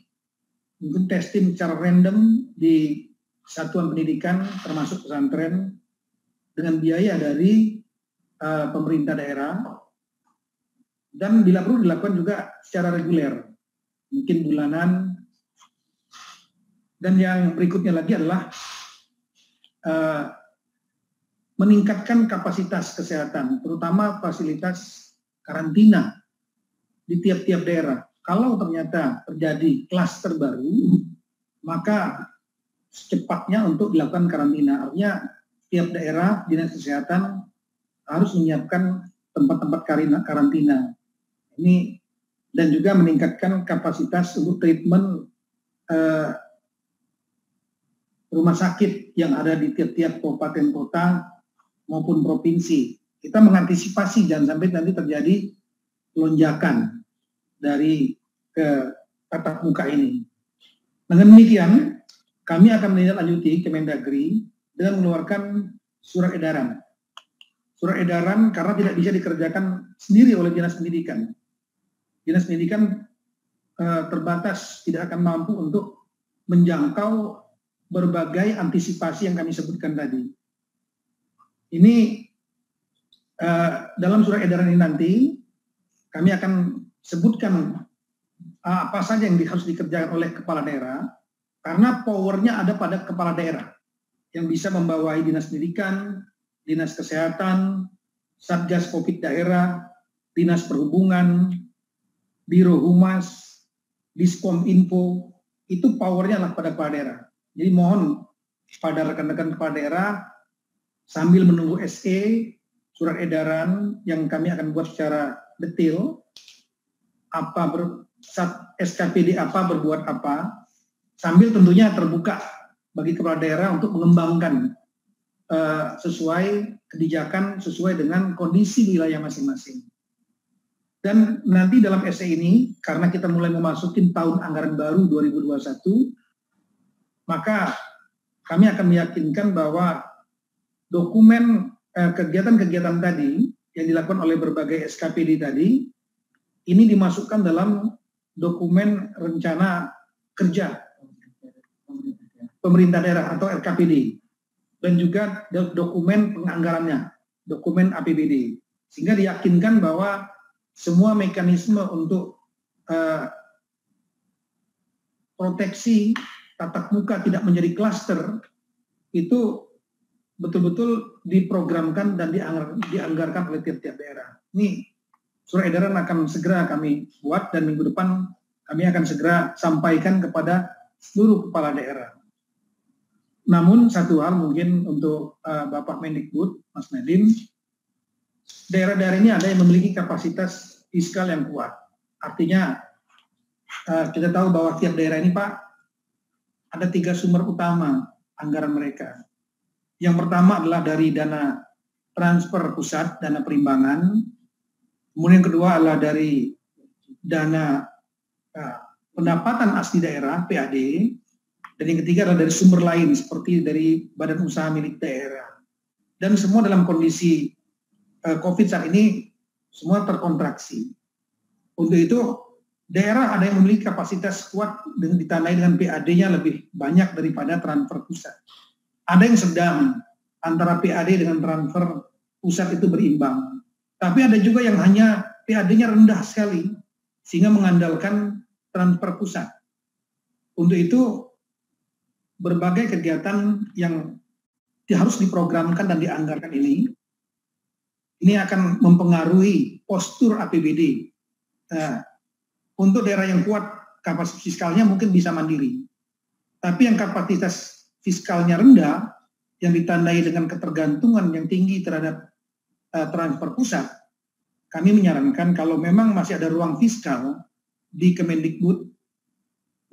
mungkin testing secara random di satuan pendidikan termasuk pesantren dengan biaya dari pemerintah daerah, dan bila perlu dilakukan juga secara reguler, mungkin bulanan. Dan yang berikutnya lagi adalah meningkatkan kapasitas kesehatan, terutama fasilitas karantina di tiap-tiap daerah. Kalau ternyata terjadi klaster baru, maka secepatnya untuk dilakukan karantina. Artinya tiap daerah Dinas Kesehatan harus menyiapkan tempat-tempat karantina. Ini dan juga meningkatkan kapasitas untuk treatment rumah sakit yang ada di tiap-tiap kabupaten kota maupun provinsi. Kita mengantisipasi jangan sampai nanti terjadi lonjakan dari tatap muka ini. Dengan demikian, kami akan menindaklanjuti Kemendagri dengan mengeluarkan surat edaran. Surat edaran karena tidak bisa dikerjakan sendiri oleh Dinas Pendidikan. Dinas Pendidikan terbatas, tidak akan mampu untuk menjangkau berbagai antisipasi yang kami sebutkan tadi. Ini dalam surat edaran ini nanti kami akan sebutkan apa saja yang harus dikerjakan oleh kepala daerah, karena powernya ada pada kepala daerah yang bisa membawahi Dinas Pendidikan, Dinas Kesehatan, Satgas COVID daerah, Dinas Perhubungan, Biro Humas, Diskominfo, itu powernya adalah pada kepala daerah. Jadi mohon pada rekan-rekan kepala daerah sambil menunggu SE, surat edaran yang kami akan buat secara detail, SKPD apa berbuat apa, sambil tentunya terbuka bagi kepala daerah untuk mengembangkan sesuai kebijakan, sesuai dengan kondisi wilayah masing-masing. Dan nanti dalam SE ini, karena kita mulai memasuki tahun anggaran baru 2021, maka kami akan meyakinkan bahwa dokumen kegiatan-kegiatan tadi yang dilakukan oleh berbagai SKPD tadi, ini dimasukkan dalam dokumen rencana kerja pemerintah daerah atau RKPD, dan juga dokumen penganggarannya, dokumen APBD, sehingga diyakinkan bahwa semua mekanisme untuk proteksi tatap muka tidak menjadi klaster itu betul-betul diprogramkan dan dianggarkan oleh tiap-tiap daerah. Ini surat edaran akan segera kami buat dan minggu depan kami akan segera sampaikan kepada seluruh kepala daerah. Namun satu hal mungkin untuk Bapak Mendikbud, Mas Nadiem, daerah-daerah ini ada yang memiliki kapasitas fiskal yang kuat. Artinya kita tahu bahwa tiap daerah ini Pak ada 3 sumber utama anggaran mereka. Yang pertama adalah dari dana transfer pusat, dana perimbangan. Kemudian yang kedua adalah dari dana pendapatan asli daerah, PAD. Dan yang ketiga adalah dari sumber lain seperti dari badan usaha milik daerah. Dan semua dalam kondisi COVID saat ini semua terkontraksi. Untuk itu daerah ada yang memiliki kapasitas kuat dengan ditandai dengan PAD-nya lebih banyak daripada transfer pusat. Ada yang sedang antara PAD dengan transfer pusat itu berimbang. Tapi ada juga yang hanya PAD-nya rendah sekali sehingga mengandalkan transfer pusat. Untuk itu berbagai kegiatan yang harus diprogramkan dan dianggarkan ini akan mempengaruhi postur APBD. Untuk daerah yang kuat kapasitas fiskalnya mungkin bisa mandiri. Tapi yang kapasitas fiskalnya rendah yang ditandai dengan ketergantungan yang tinggi terhadap transfer pusat, kami menyarankan kalau memang masih ada ruang fiskal di Kemendikbud,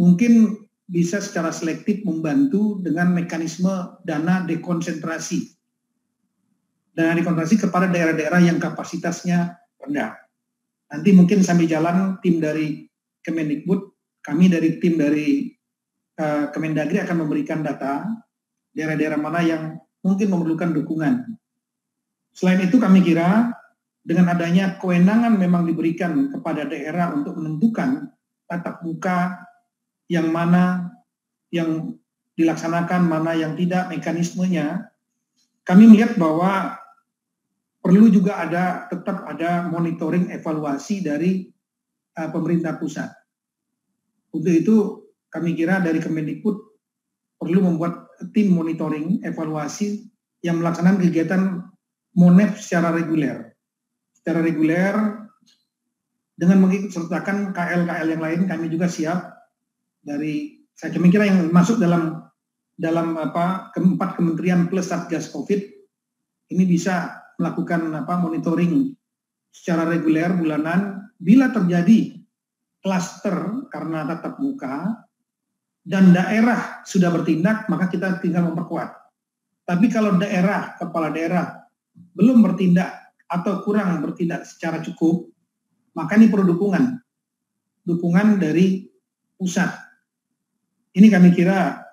mungkin bisa secara selektif membantu dengan mekanisme dana dekonsentrasi. Dana dekonsentrasi kepada daerah-daerah yang kapasitasnya rendah. Nanti mungkin sambil jalan tim dari Kemendikbud, kami dari tim dari Kemendagri akan memberikan data daerah-daerah mana yang mungkin memerlukan dukungan. Selain itu kami kira dengan adanya kewenangan memang diberikan kepada daerah untuk menentukan tatap muka yang mana yang dilaksanakan, mana yang tidak, mekanismenya, kami melihat bahwa perlu juga tetap ada monitoring evaluasi dari pemerintah pusat. Untuk itu kami kira dari Kemendikbud perlu membuat tim monitoring evaluasi yang melaksanakan kegiatan MONEF secara reguler. Secara reguler dengan mengikutsertakan KL-KL yang lain, kami juga siap dari, saya kira yang masuk dalam keempat kementerian plus Satgas COVID ini bisa melakukan monitoring secara reguler bulanan. Bila terjadi klaster karena tatap muka dan daerah sudah bertindak, maka kita tinggal memperkuat. Tapi kalau kepala daerah belum bertindak atau kurang bertindak secara cukup, maka ini perlu dukungan dari pusat. Ini kami kira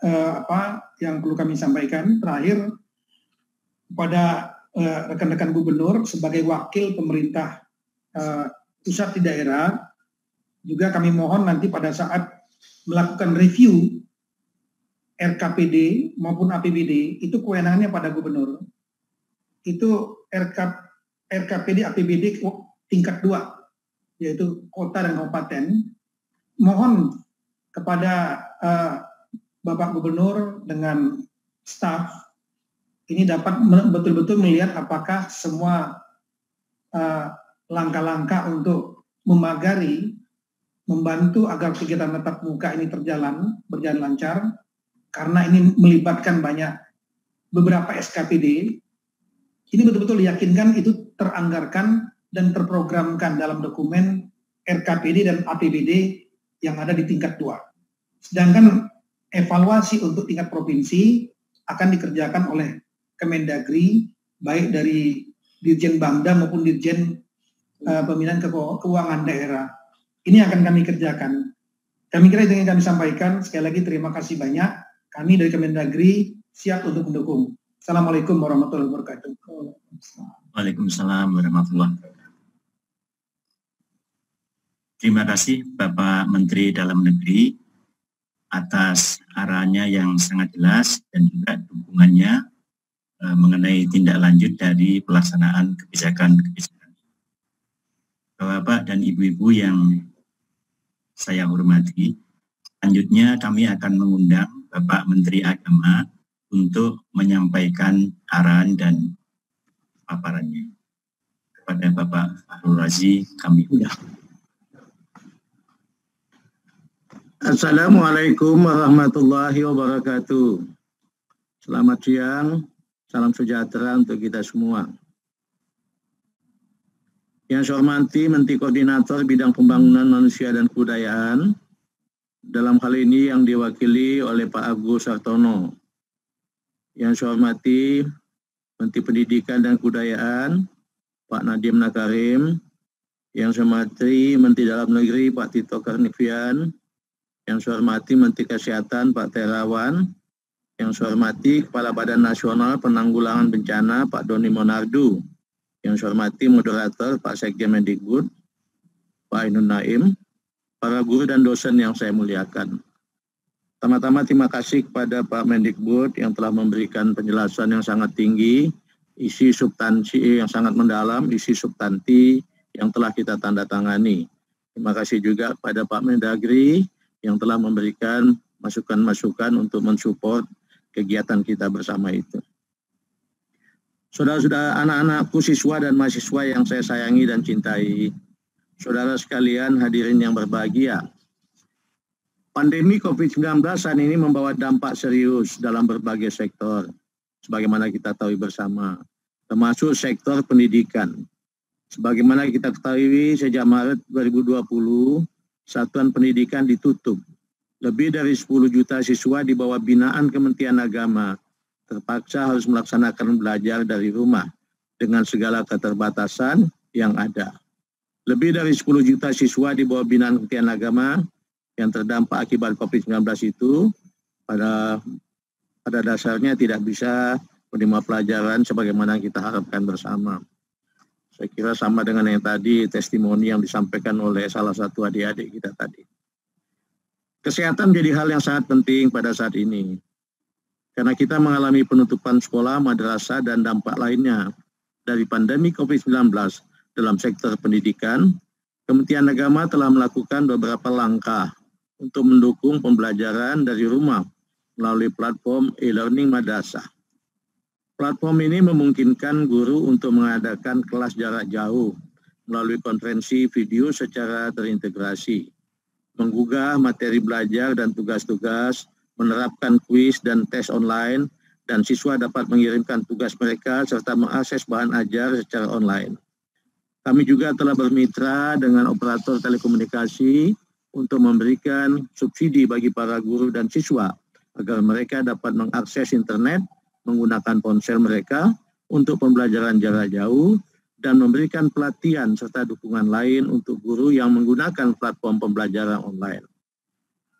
yang perlu kami sampaikan. Terakhir, kepada rekan-rekan gubernur sebagai wakil pemerintah pusat di daerah, juga kami mohon nanti pada saat melakukan review RKPD maupun APBD, itu kewenangannya pada gubernur. Itu RKPD APBD tingkat 2, yaitu kota dan kabupaten. Mohon kepada Bapak Gubernur dengan staf ini dapat betul-betul melihat apakah semua langkah-langkah untuk memagari, membantu agar kegiatan tatap muka ini berjalan lancar, karena ini melibatkan beberapa SKPD. Ini betul-betul diyakinkan itu teranggarkan dan terprogramkan dalam dokumen RKPD dan APBD yang ada di tingkat 2. Sedangkan evaluasi untuk tingkat provinsi akan dikerjakan oleh Kemendagri, baik dari Dirjen Bangda maupun Dirjen Pembinaan Keuangan Daerah. Ini akan kami kerjakan. Kami kira itu yang kami sampaikan. Sekali lagi terima kasih banyak. Kami dari Kemendagri siap untuk mendukung. Assalamualaikum warahmatullahi wabarakatuh. Waalaikumsalam warahmatullahi wabarakatuh. Terima kasih Bapak Menteri Dalam Negeri atas arahannya yang sangat jelas dan juga dukungannya mengenai tindak lanjut dari pelaksanaan kebijakan-kebijakan. Bapak dan Ibu-Ibu yang saya hormati, selanjutnya kami akan mengundang Bapak Menteri Agama untuk menyampaikan arahan dan paparannya. Kepada Bapak Fahrul Razi, kami undang. Assalamualaikum warahmatullahi wabarakatuh. Selamat siang, salam sejahtera untuk kita semua. Yang saya hormati Menteri Koordinator Bidang Pembangunan Manusia dan Kebudayaan, dalam hal ini yang diwakili oleh Pak Agus Sartono. Yang saya hormati Menteri Pendidikan dan Kebudayaan, Pak Nadiem Makarim. Yang saya hormati Menteri Dalam Negeri, Pak Tito Karnavian. Yang saya hormati Menteri Kesehatan, Pak Terawan. Yang saya hormati Kepala Badan Nasional Penanggulangan Bencana, Pak Doni Monardo. Yang saya hormati Moderator, Pak Sekjen Mendikbud, Pak Ainun Naim, para guru dan dosen yang saya muliakan. Pertama-tama terima kasih kepada Pak Mendikbud yang telah memberikan penjelasan yang sangat tinggi, isi substansi yang sangat mendalam, isi substansi yang telah kita tanda tangani. Terima kasih juga kepada Pak Mendagri yang telah memberikan masukan-masukan untuk mensupport kegiatan kita bersama itu. Saudara-saudara, anak-anakku, siswa dan mahasiswa yang saya sayangi dan cintai, saudara sekalian hadirin yang berbahagia, pandemi COVID-19 saat ini membawa dampak serius dalam berbagai sektor. sebagaimana kita tahu bersama, termasuk sektor pendidikan. Sebagaimana kita ketahui, sejak Maret 2020, satuan pendidikan ditutup. Lebih dari 10 juta siswa di bawah binaan Kementerian Agama terpaksa harus melaksanakan belajar dari rumah dengan segala keterbatasan yang ada. Lebih dari 10 juta siswa di bawah binaan Kementerian Agama yang terdampak akibat COVID-19 itu pada dasarnya tidak bisa menerima pelajaran sebagaimana kita harapkan bersama. Saya kira sama dengan yang tadi testimoni yang disampaikan oleh salah satu adik-adik kita tadi. Kesehatan menjadi hal yang sangat penting pada saat ini. Karena kita mengalami penutupan sekolah, madrasah, dan dampak lainnya dari pandemi COVID-19 dalam sektor pendidikan, Kementerian Agama telah melakukan beberapa langkah untuk mendukung pembelajaran dari rumah melalui platform e-learning madrasah. Platform ini memungkinkan guru untuk mengadakan kelas jarak jauh melalui konferensi video secara terintegrasi, menggugah materi belajar dan tugas-tugas, menerapkan kuis dan tes online, dan siswa dapat mengirimkan tugas mereka serta mengakses bahan ajar secara online. Kami juga telah bermitra dengan operator telekomunikasi untuk memberikan subsidi bagi para guru dan siswa agar mereka dapat mengakses internet menggunakan ponsel mereka untuk pembelajaran jarak jauh dan memberikan pelatihan serta dukungan lain untuk guru yang menggunakan platform pembelajaran online.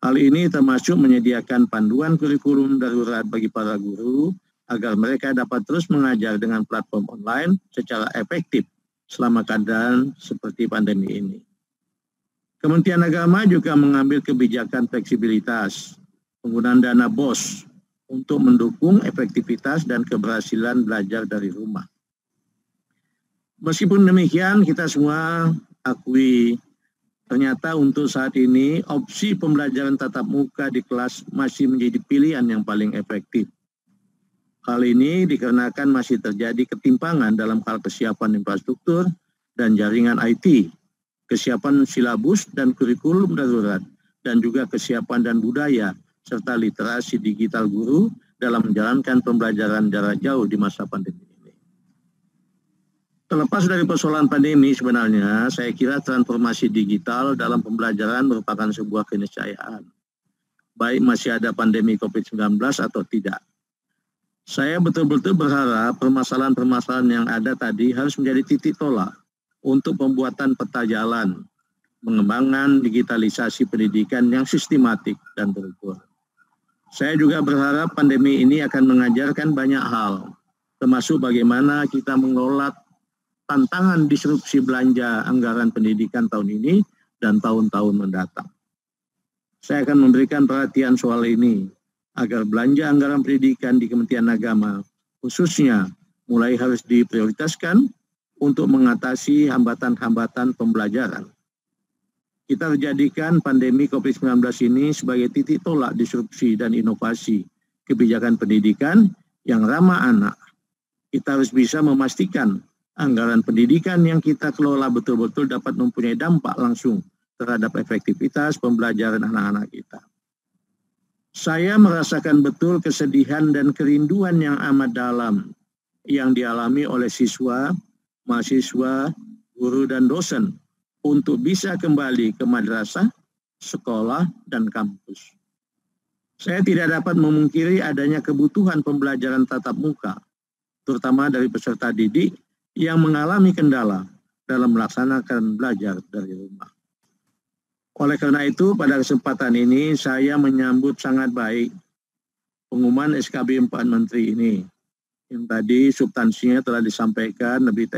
Hal ini termasuk menyediakan panduan kurikulum darurat bagi para guru agar mereka dapat terus mengajar dengan platform online secara efektif selama keadaan seperti pandemi ini. Kementerian Agama juga mengambil kebijakan fleksibilitas, penggunaan dana BOS untuk mendukung efektivitas dan keberhasilan belajar dari rumah. Meskipun demikian, kita semua akui ternyata untuk saat ini opsi pembelajaran tatap muka di kelas masih menjadi pilihan yang paling efektif. Hal ini dikarenakan masih terjadi ketimpangan dalam hal kesiapan infrastruktur dan jaringan IT, kesiapan silabus dan kurikulum darurat, dan juga kesiapan dan budaya serta literasi digital guru dalam menjalankan pembelajaran jarak jauh di masa pandemi ini. Terlepas dari persoalan pandemi sebenarnya, saya kira transformasi digital dalam pembelajaran merupakan sebuah keniscayaan, baik masih ada pandemi COVID-19 atau tidak. Saya betul-betul berharap permasalahan-permasalahan yang ada tadi harus menjadi titik tolak untuk pembuatan peta jalan, pengembangan digitalisasi pendidikan yang sistematik dan terukur. Saya juga berharap pandemi ini akan mengajarkan banyak hal, termasuk bagaimana kita mengelola tantangan disrupsi belanja anggaran pendidikan tahun ini dan tahun-tahun mendatang. Saya akan memberikan perhatian soal ini, agar belanja anggaran pendidikan di Kementerian Agama, khususnya mulai harus diprioritaskan untuk mengatasi hambatan-hambatan pembelajaran. Kita menjadikan pandemi COVID-19 ini sebagai titik tolak disrupsi dan inovasi kebijakan pendidikan yang ramah anak. Kita harus bisa memastikan anggaran pendidikan yang kita kelola betul-betul dapat mempunyai dampak langsung terhadap efektivitas pembelajaran anak-anak kita. Saya merasakan betul kesedihan dan kerinduan yang amat dalam yang dialami oleh siswa, mahasiswa, guru, dan dosen untuk bisa kembali ke madrasah, sekolah, dan kampus. Saya tidak dapat memungkiri adanya kebutuhan pembelajaran tatap muka, terutama dari peserta didik yang mengalami kendala dalam melaksanakan belajar dari rumah. Oleh karena itu, pada kesempatan ini saya menyambut sangat baik pengumuman SKB 4 Menteri ini, yang tadi substansinya telah disampaikan lebih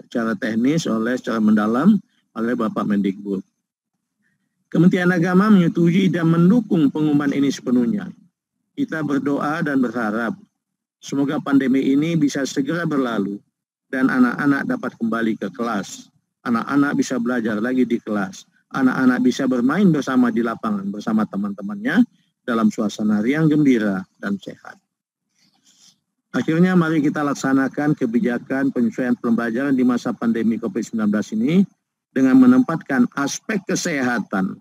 secara teknis secara mendalam oleh Bapak Mendikbud. Kementerian Agama menyetujui dan mendukung pengumuman ini sepenuhnya. Kita berdoa dan berharap semoga pandemi ini bisa segera berlalu dan anak-anak dapat kembali ke kelas. Anak-anak bisa belajar lagi di kelas. Anak-anak bisa bermain bersama di lapangan bersama teman-temannya dalam suasana riang gembira dan sehat. Akhirnya mari kita laksanakan kebijakan penyesuaian pembelajaran di masa pandemi COVID-19 ini dengan menempatkan aspek kesehatan,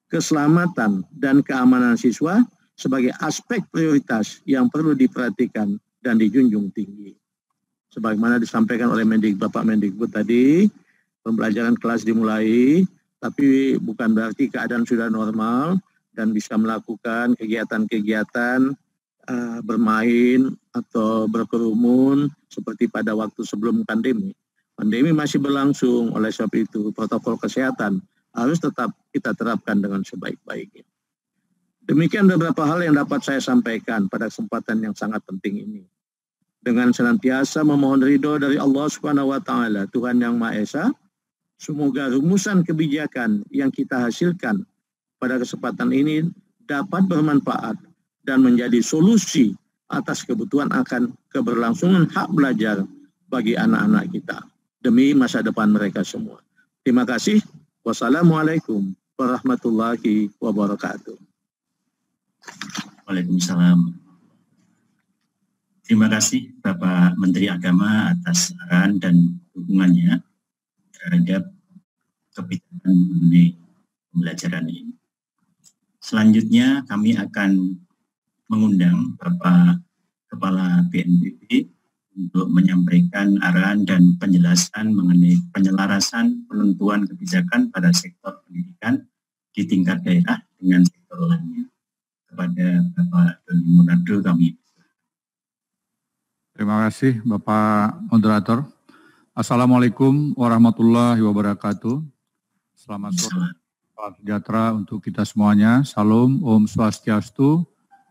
keselamatan, dan keamanan siswa sebagai aspek prioritas yang perlu diperhatikan dan dijunjung tinggi. Sebagaimana disampaikan oleh Bapak Mendikbud tadi, pembelajaran kelas dimulai, tapi bukan berarti keadaan sudah normal dan bisa melakukan kegiatan-kegiatan bermain atau berkerumun seperti pada waktu sebelum pandemi. Pandemi masih berlangsung, oleh sebab itu protokol kesehatan harus tetap kita terapkan dengan sebaik-baiknya. Demikian beberapa hal yang dapat saya sampaikan pada kesempatan yang sangat penting ini. Dengan senantiasa memohon ridho dari Allah Subhanahu wa Ta'ala, Tuhan yang Maha Esa, semoga rumusan kebijakan yang kita hasilkan pada kesempatan ini dapat bermanfaat dan menjadi solusi atas kebutuhan akan keberlangsungan hak belajar bagi anak-anak kita demi masa depan mereka semua. Terima kasih. Wassalamualaikum warahmatullahi wabarakatuh. Waalaikumsalam. Terima kasih Bapak Menteri Agama atas saran dan dukungannya terhadap kebijakan mengenai pembelajaran ini. Selanjutnya kami akan mengundang Bapak Kepala BNPB untuk menyampaikan arahan dan penjelasan mengenai penyelarasan penentuan kebijakan pada sektor pendidikan di tingkat daerah dengan sektor lainnya. Kepada Bapak Doni Monardo kami. Terima kasih Bapak Moderator. Assalamualaikum warahmatullahi wabarakatuh. Selamat sore, salam sejahtera untuk kita semuanya. Salam, Om Swastiastu,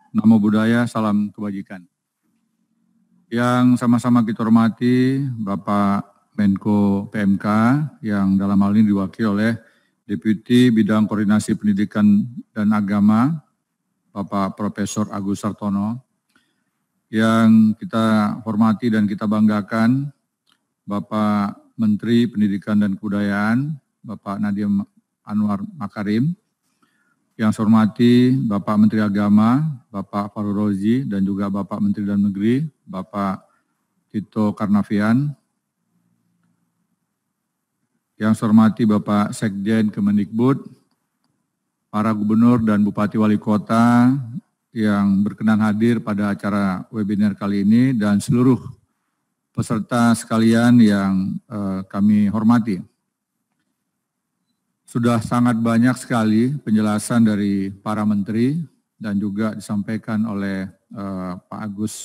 Namo Buddhaya, salam kebajikan. Yang sama-sama kita hormati Bapak Menko PMK yang dalam hal ini diwakili oleh Deputi Bidang Koordinasi Pendidikan dan Agama, Bapak Profesor Agus Sartono. Yang kita hormati dan kita banggakan Bapak Menteri Pendidikan dan Kebudayaan, Bapak Nadiem Anwar Makarim. Yang saya hormati Bapak Menteri Agama, Bapak Fahrul Razi, dan juga Bapak Menteri Dalam Negeri, Bapak Tito Karnavian. Yang saya hormati Bapak Sekjen Kemendikbud, para gubernur dan bupati wali kota yang berkenan hadir pada acara webinar kali ini, dan seluruh peserta sekalian yang kami hormati. Sudah sangat banyak sekali penjelasan dari para menteri dan juga disampaikan oleh Pak Agus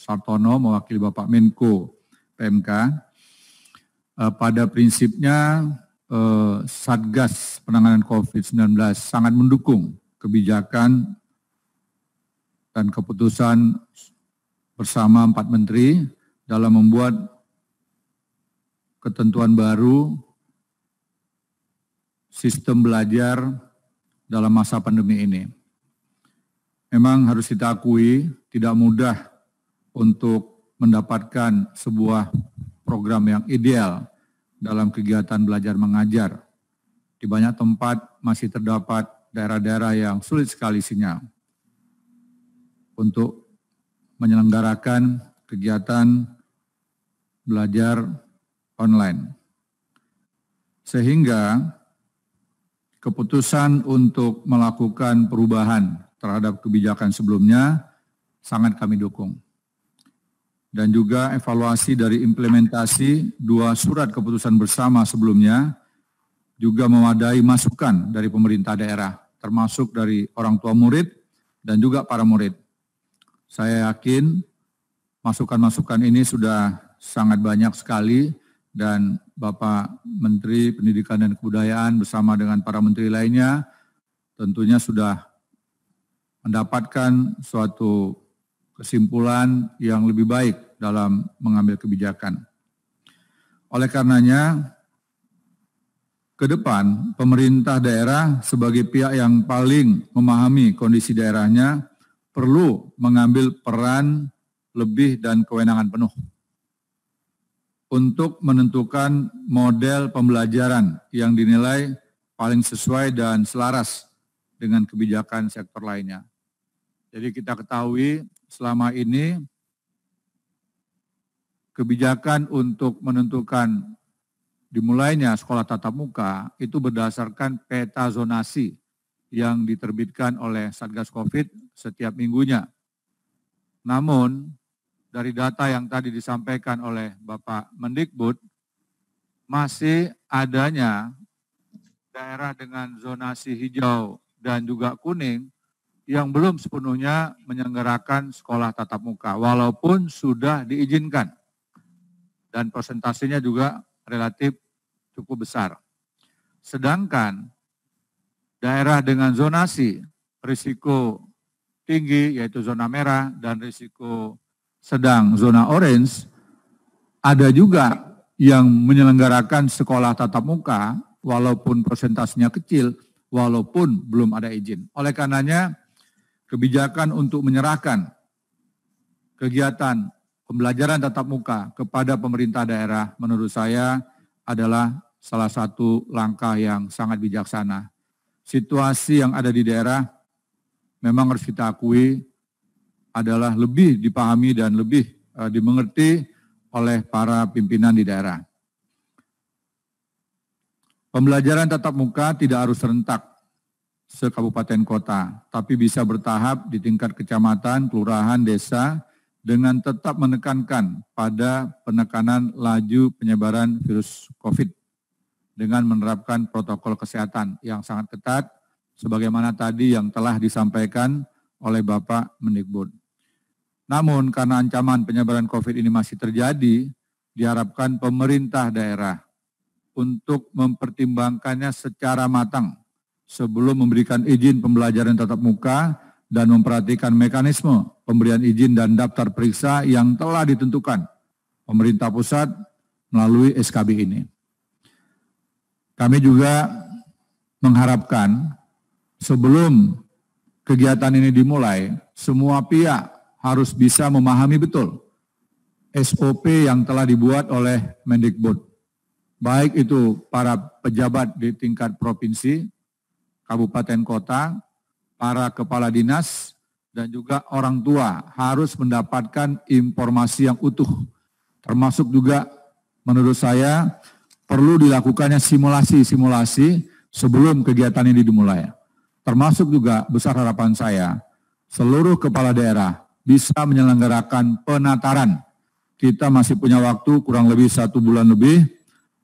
Sartono mewakili Bapak Menko PMK. Pada prinsipnya Satgas Penanganan COVID-19 sangat mendukung kebijakan dan keputusan bersama 4 menteri dalam membuat ketentuan baru sistem belajar dalam masa pandemi ini. Memang harus kita akui tidak mudah untuk mendapatkan sebuah program yang ideal dalam kegiatan belajar mengajar. Di banyak tempat masih terdapat daerah-daerah yang sulit sekali sinyal untuk menyelenggarakan kegiatan belajar online. Sehingga keputusan untuk melakukan perubahan terhadap kebijakan sebelumnya sangat kami dukung. Dan juga evaluasi dari implementasi 2 surat keputusan bersama sebelumnya juga memadai masukan dari pemerintah daerah, termasuk dari orang tua murid dan juga para murid. Saya yakin masukan-masukan ini sudah sangat banyak sekali, dan Bapak Menteri Pendidikan dan Kebudayaan bersama dengan para menteri lainnya tentunya sudah mendapatkan suatu kesimpulan yang lebih baik dalam mengambil kebijakan. Oleh karenanya, ke depan pemerintah daerah sebagai pihak yang paling memahami kondisi daerahnya perlu mengambil peran lebih dan kewenangan penuh untuk menentukan model pembelajaran yang dinilai paling sesuai dan selaras dengan kebijakan sektor lainnya. Jadi kita ketahui selama ini kebijakan untuk menentukan dimulainya sekolah tatap muka itu berdasarkan peta zonasi yang diterbitkan oleh Satgas COVID setiap minggunya. Namun dari data yang tadi disampaikan oleh Bapak Mendikbud, masih adanya daerah dengan zonasi hijau dan juga kuning yang belum sepenuhnya menyelenggarakan sekolah tatap muka, walaupun sudah diizinkan. Dan persentasenya juga relatif cukup besar. Sedangkan daerah dengan zonasi risiko tinggi, yaitu zona merah, dan risiko sedang, zona orange, ada juga yang menyelenggarakan sekolah tatap muka, walaupun persentasenya kecil, walaupun belum ada izin. Oleh karenanya, kebijakan untuk menyerahkan kegiatan pembelajaran tatap muka kepada pemerintah daerah menurut saya adalah salah satu langkah yang sangat bijaksana. Situasi yang ada di daerah memang harus kita akui adalah lebih dipahami dan lebih dimengerti oleh para pimpinan di daerah. Pembelajaran tatap muka tidak harus serentak se-kabupaten kota, tapi bisa bertahap di tingkat kecamatan, kelurahan, desa, dengan tetap menekankan pada penekanan laju penyebaran virus COVID dengan menerapkan protokol kesehatan yang sangat ketat, sebagaimana tadi yang telah disampaikan oleh Bapak Mendikbud. Namun karena ancaman penyebaran COVID ini masih terjadi, diharapkan pemerintah daerah untuk mempertimbangkannya secara matang sebelum memberikan izin pembelajaran tatap muka dan memperhatikan mekanisme pemberian izin dan daftar periksa yang telah ditentukan pemerintah pusat melalui SKB ini. Kami juga mengharapkan sebelum kegiatan ini dimulai, semua pihak harus bisa memahami betul SOP yang telah dibuat oleh Mendikbud. Baik itu para pejabat di tingkat provinsi, kabupaten kota, para kepala dinas, dan juga orang tua harus mendapatkan informasi yang utuh. Termasuk juga menurut saya perlu dilakukannya simulasi-simulasi sebelum kegiatan ini dimulai. Termasuk juga besar harapan saya, seluruh kepala daerah bisa menyelenggarakan penataran. Kita masih punya waktu kurang lebih 1 bulan lebih,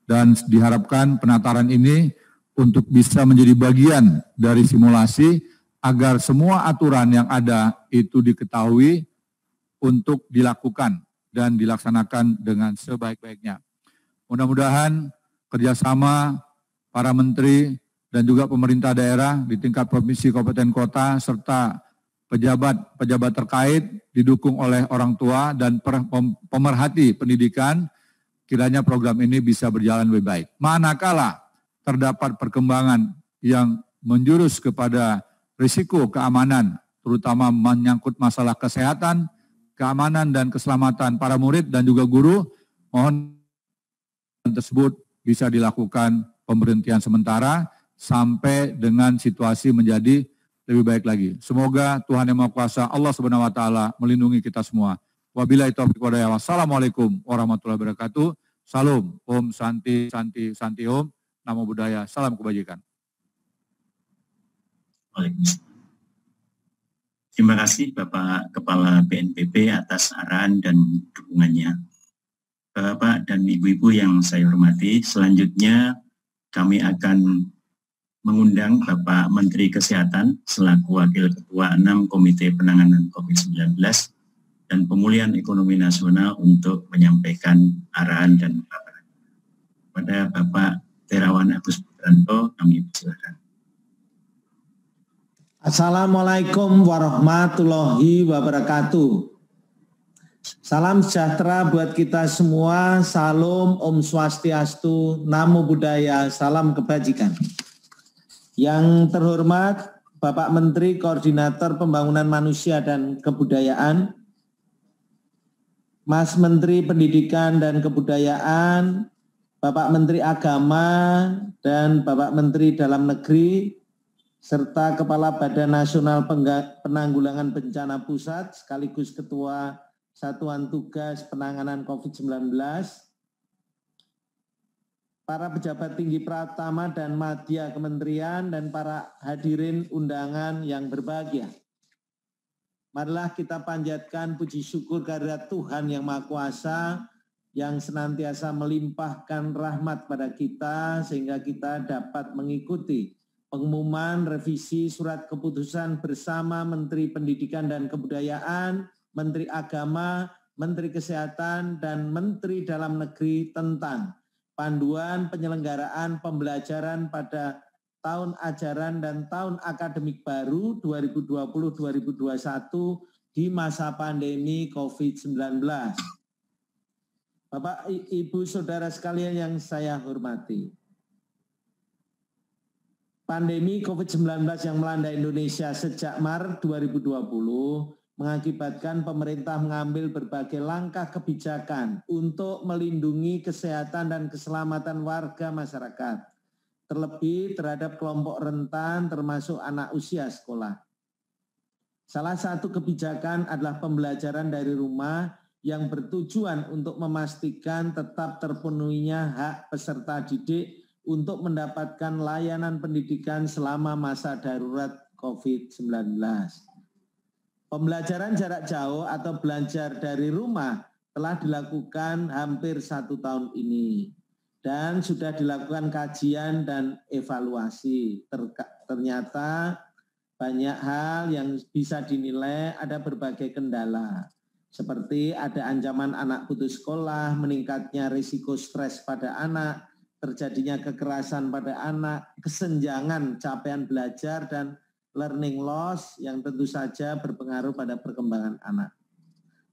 dan diharapkan penataran ini untuk bisa menjadi bagian dari simulasi agar semua aturan yang ada itu diketahui untuk dilakukan dan dilaksanakan dengan sebaik-baiknya. Mudah-mudahan kerjasama para menteri dan juga pemerintah daerah di tingkat provinsi, kabupaten, kota, serta pejabat terkait didukung oleh orang tua dan pemerhati pendidikan, kiranya program ini bisa berjalan lebih baik. Manakala terdapat perkembangan yang menjurus kepada risiko keamanan, terutama menyangkut masalah kesehatan, keamanan dan keselamatan para murid dan juga guru, mohon tersebut bisa dilakukan pemberhentian sementara sampai dengan situasi menjadi lebih baik lagi. Semoga Tuhan Yang Maha Kuasa, Allah Subhanahu wa taala melindungi kita semua. Wabillahi taufiq wal hidayah. Wassalamualaikum warahmatullahi wabarakatuh. Salam, Om Santi, Santi, Santi Om. Namo Buddhaya, salam kebajikan. Terima kasih Bapak Kepala BNPB atas arahan dan dukungannya. Bapak dan Ibu-Ibu yang saya hormati, selanjutnya kami akan mengundang Bapak Menteri Kesehatan selaku Wakil Ketua 6 Komite Penanganan COVID-19 dan Pemulihan Ekonomi Nasional untuk menyampaikan arahan dan paparan. Pada Bapak Terawan Agus Putranto, kami persilakan. Assalamualaikum warahmatullahi wabarakatuh. Salam sejahtera buat kita semua. Salam, Om Swastiastu, Namo Buddhaya, salam kebajikan. Yang terhormat Bapak Menteri Koordinator Pembangunan Manusia dan Kebudayaan, Mas Menteri Pendidikan dan Kebudayaan, Bapak Menteri Agama dan Bapak Menteri Dalam Negeri, serta Kepala Badan Nasional Penanggulangan Bencana Pusat sekaligus Ketua Satuan Tugas Penanganan COVID-19, para pejabat tinggi Pratama dan Madya Kementerian, dan para hadirin undangan yang berbahagia. marilah kita panjatkan puji syukur kehadirat Tuhan yang Maha Kuasa yang senantiasa melimpahkan rahmat pada kita sehingga kita dapat mengikuti pengumuman revisi surat keputusan bersama Menteri Pendidikan dan Kebudayaan, Menteri Agama, Menteri Kesehatan, dan Menteri Dalam Negeri tentang panduan penyelenggaraan pembelajaran pada tahun ajaran dan tahun akademik baru 2020-2021 di masa pandemi COVID-19. Bapak, Ibu, Saudara sekalian yang saya hormati, pandemi COVID-19 yang melanda Indonesia sejak Maret 2020 mengakibatkan pemerintah mengambil berbagai langkah kebijakan untuk melindungi kesehatan dan keselamatan warga masyarakat, terlebih terhadap kelompok rentan termasuk anak usia sekolah. Salah satu kebijakan adalah pembelajaran dari rumah yang bertujuan untuk memastikan tetap terpenuhinya hak peserta didik untuk mendapatkan layanan pendidikan selama masa darurat COVID-19. Pembelajaran jarak jauh atau belajar dari rumah telah dilakukan hampir 1 tahun ini dan sudah dilakukan kajian dan evaluasi. Ternyata banyak hal yang bisa dinilai ada berbagai kendala, seperti ada ancaman anak putus sekolah, meningkatnya risiko stres pada anak, terjadinya kekerasan pada anak, kesenjangan capaian belajar, dan learning loss yang tentu saja berpengaruh pada perkembangan anak.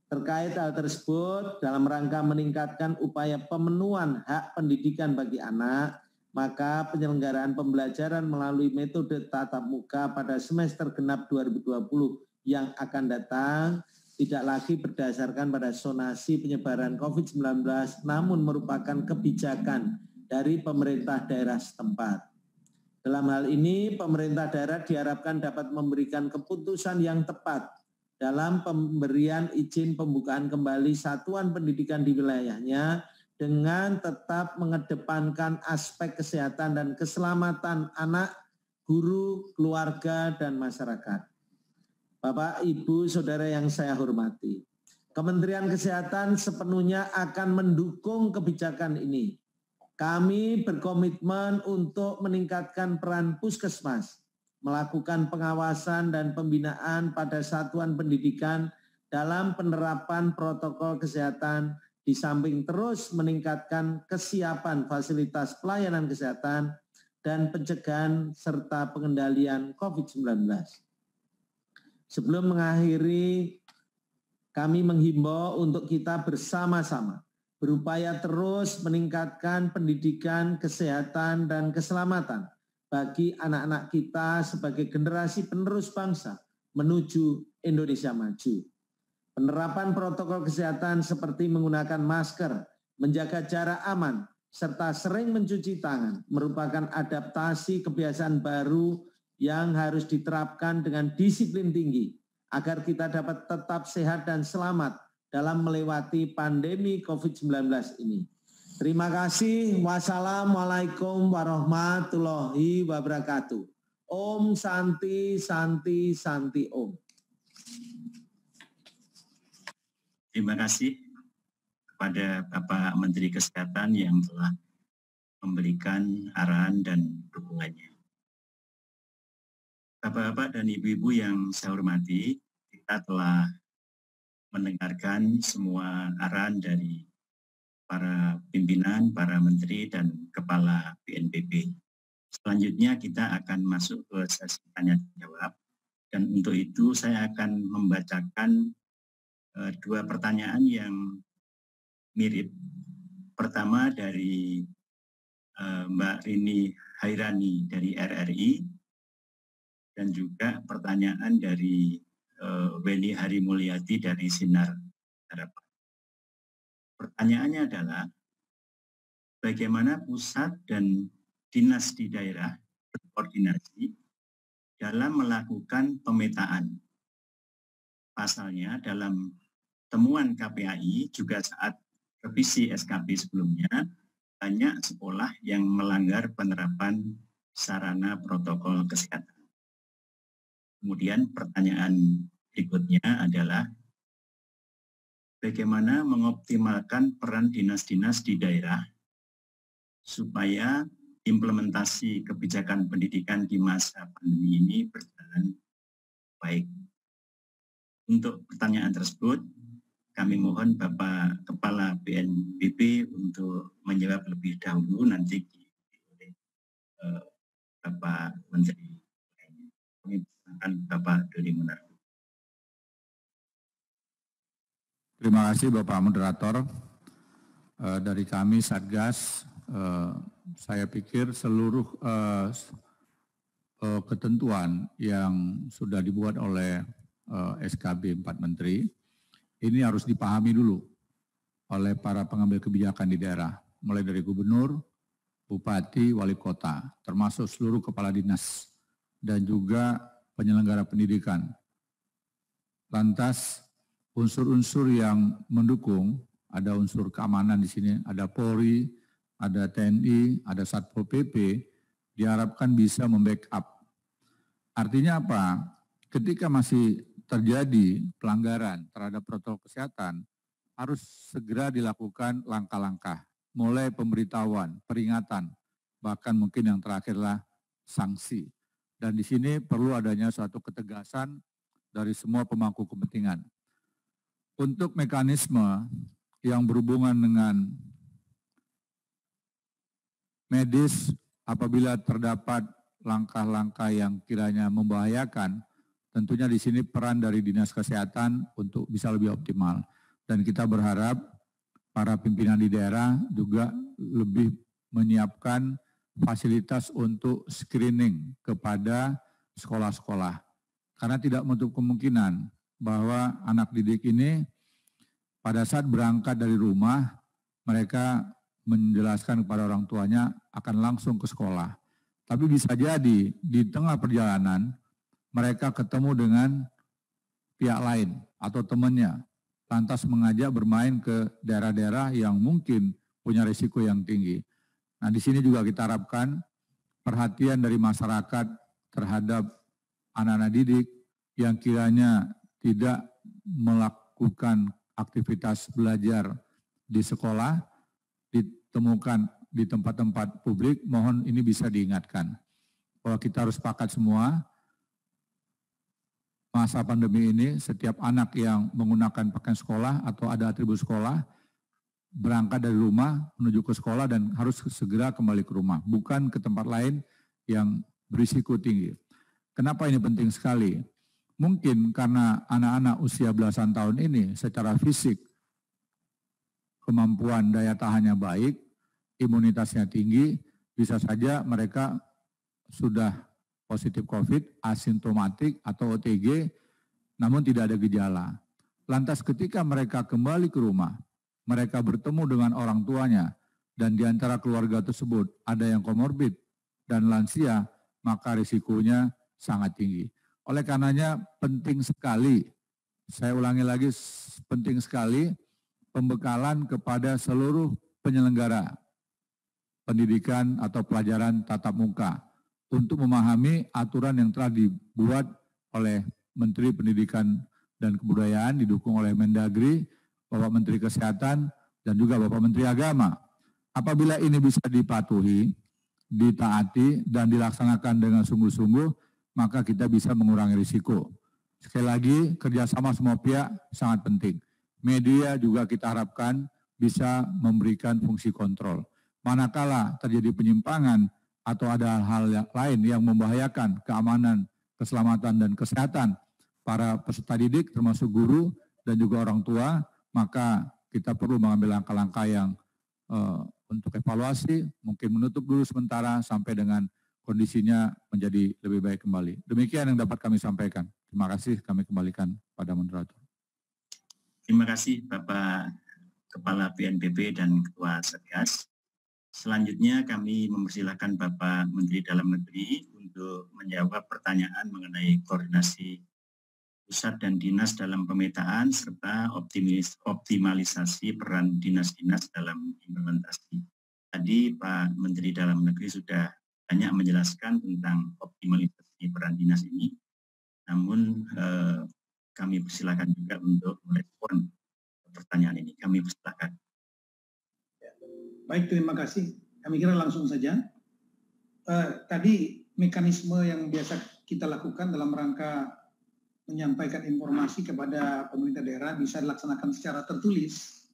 Terkait hal tersebut, dalam rangka meningkatkan upaya pemenuhan hak pendidikan bagi anak, maka penyelenggaraan pembelajaran melalui metode tatap muka pada semester genap 2020 yang akan datang tidak lagi berdasarkan pada zonasi penyebaran COVID-19, namun merupakan kebijakan dari pemerintah daerah setempat. Dalam hal ini, pemerintah daerah diharapkan dapat memberikan keputusan yang tepat dalam pemberian izin pembukaan kembali satuan pendidikan di wilayahnya dengan tetap mengedepankan aspek kesehatan dan keselamatan anak, guru, keluarga, dan masyarakat. Bapak, Ibu, Saudara yang saya hormati, Kementerian Kesehatan sepenuhnya akan mendukung kebijakan ini. Kami berkomitmen untuk meningkatkan peran puskesmas, melakukan pengawasan dan pembinaan pada satuan pendidikan dalam penerapan protokol kesehatan, di samping terus meningkatkan kesiapan fasilitas pelayanan kesehatan dan pencegahan serta pengendalian COVID-19. Sebelum mengakhiri, kami menghimbau untuk kita bersama-sama berupaya terus meningkatkan pendidikan, kesehatan, dan keselamatan bagi anak-anak kita sebagai generasi penerus bangsa menuju Indonesia maju. Penerapan protokol kesehatan seperti menggunakan masker, menjaga jarak aman, serta sering mencuci tangan merupakan adaptasi kebiasaan baru yang harus diterapkan dengan disiplin tinggi agar kita dapat tetap sehat dan selamat dalam melewati pandemi COVID-19 ini. Terima kasih. Wassalamualaikum warahmatullahi wabarakatuh. Om Santi Santi Santi Om. Terima kasih kepada Bapak Menteri Kesehatan yang telah memberikan arahan dan dukungannya. Bapak-bapak dan ibu-ibu yang saya hormati, kita telah mendengarkan semua arahan dari para pimpinan, para menteri, dan kepala BNPB. Selanjutnya kita akan masuk ke sesi tanya-jawab, dan untuk itu saya akan membacakan 2 pertanyaan yang mirip. Pertama dari Mbak Rini Hairani dari RRI, dan juga pertanyaan dari Weni Harimulyati dari Sinar Harapan. Pertanyaannya adalah, bagaimana pusat dan dinas di daerah berkoordinasi dalam melakukan pemetaan? Pasalnya dalam temuan KPAI juga saat revisi SKP sebelumnya, banyak sekolah yang melanggar penerapan sarana protokol kesehatan. Kemudian pertanyaan berikutnya adalah bagaimana mengoptimalkan peran dinas-dinas di daerah supaya implementasi kebijakan pendidikan di masa pandemi ini berjalan baik. Untuk pertanyaan tersebut, kami mohon Bapak Kepala BNPB untuk menjawab lebih dahulu, nanti diikuti oleh Bapak Menteri. Kami persilakan Bapak Dodi Munardo. Terima kasih Bapak Moderator. Dari kami Satgas, saya pikir seluruh ketentuan yang sudah dibuat oleh SKB 4 Menteri ini harus dipahami dulu oleh para pengambil kebijakan di daerah, mulai dari gubernur, bupati, wali kota, termasuk seluruh kepala dinas dan juga penyelenggara pendidikan. Lantas unsur-unsur yang mendukung, ada unsur keamanan di sini, ada Polri, ada TNI, ada Satpol PP, diharapkan bisa membackup. Artinya apa? Ketika masih terjadi pelanggaran terhadap protokol kesehatan, harus segera dilakukan langkah-langkah, mulai pemberitahuan, peringatan, bahkan mungkin yang terakhirlah sanksi. Dan di sini perlu adanya suatu ketegasan dari semua pemangku kepentingan. Untuk mekanisme yang berhubungan dengan medis, apabila terdapat langkah-langkah yang kiranya membahayakan, tentunya di sini peran dari Dinas Kesehatan untuk bisa lebih optimal. Dan kita berharap para pimpinan di daerah juga lebih menyiapkan fasilitas untuk screening kepada sekolah-sekolah. Karena tidak menutup kemungkinan bahwa anak didik ini pada saat berangkat dari rumah, mereka menjelaskan kepada orang tuanya akan langsung ke sekolah. Tapi bisa jadi di tengah perjalanan mereka ketemu dengan pihak lain atau temannya, lantas mengajak bermain ke daerah-daerah yang mungkin punya risiko yang tinggi. Nah, di sini juga kita harapkan perhatian dari masyarakat terhadap anak-anak didik yang kiranya tidak melakukan aktivitas belajar di sekolah, ditemukan di tempat-tempat publik, mohon ini bisa diingatkan. Bahwa kita harus sepakat semua, masa pandemi ini setiap anak yang menggunakan pakaian sekolah atau ada atribut sekolah, berangkat dari rumah menuju ke sekolah dan harus segera kembali ke rumah, bukan ke tempat lain yang berisiko tinggi. Kenapa ini penting sekali? Mungkin karena anak-anak usia belasan tahun ini secara fisik kemampuan daya tahannya baik, imunitasnya tinggi, bisa saja mereka sudah positif COVID, asimptomatik atau OTG, namun tidak ada gejala. Lantas ketika mereka kembali ke rumah, mereka bertemu dengan orang tuanya, dan di antara keluarga tersebut ada yang komorbid dan lansia, maka risikonya sangat tinggi. Oleh karenanya penting sekali, saya ulangi lagi, penting sekali pembekalan kepada seluruh penyelenggara pendidikan atau pelajaran tatap muka untuk memahami aturan yang telah dibuat oleh Menteri Pendidikan dan Kebudayaan didukung oleh Mendagri, Bapak Menteri Kesehatan, dan juga Bapak Menteri Agama. Apabila ini bisa dipatuhi, ditaati, dan dilaksanakan dengan sungguh-sungguh, maka kita bisa mengurangi risiko. Sekali lagi, kerjasama semua pihak sangat penting. Media juga kita harapkan bisa memberikan fungsi kontrol. Manakala terjadi penyimpangan atau ada hal-hal lain yang membahayakan keamanan, keselamatan, dan kesehatan para peserta didik, termasuk guru dan juga orang tua, maka kita perlu mengambil langkah-langkah yang untuk evaluasi, mungkin menutup dulu sementara sampai dengan kondisinya menjadi lebih baik kembali. Demikian yang dapat kami sampaikan. Terima kasih, kami kembalikan pada moderator. Terima kasih Bapak Kepala BNPB dan Ketua Satgas. Selanjutnya kami mempersilahkan Bapak Menteri Dalam Negeri untuk menjawab pertanyaan mengenai koordinasi pusat dan dinas dalam pemetaan serta optimalisasi peran dinas-dinas dalam implementasi. Tadi Pak Menteri Dalam Negeri sudah banyak menjelaskan tentang optimalisasi peran dinas ini, namun kami persilakan juga untuk merespon pertanyaan ini. Kami persilakan. Baik, terima kasih. Kami kira langsung saja. Tadi mekanisme yang biasa kita lakukan dalam rangka menyampaikan informasi kepada pemerintah daerah bisa dilaksanakan secara tertulis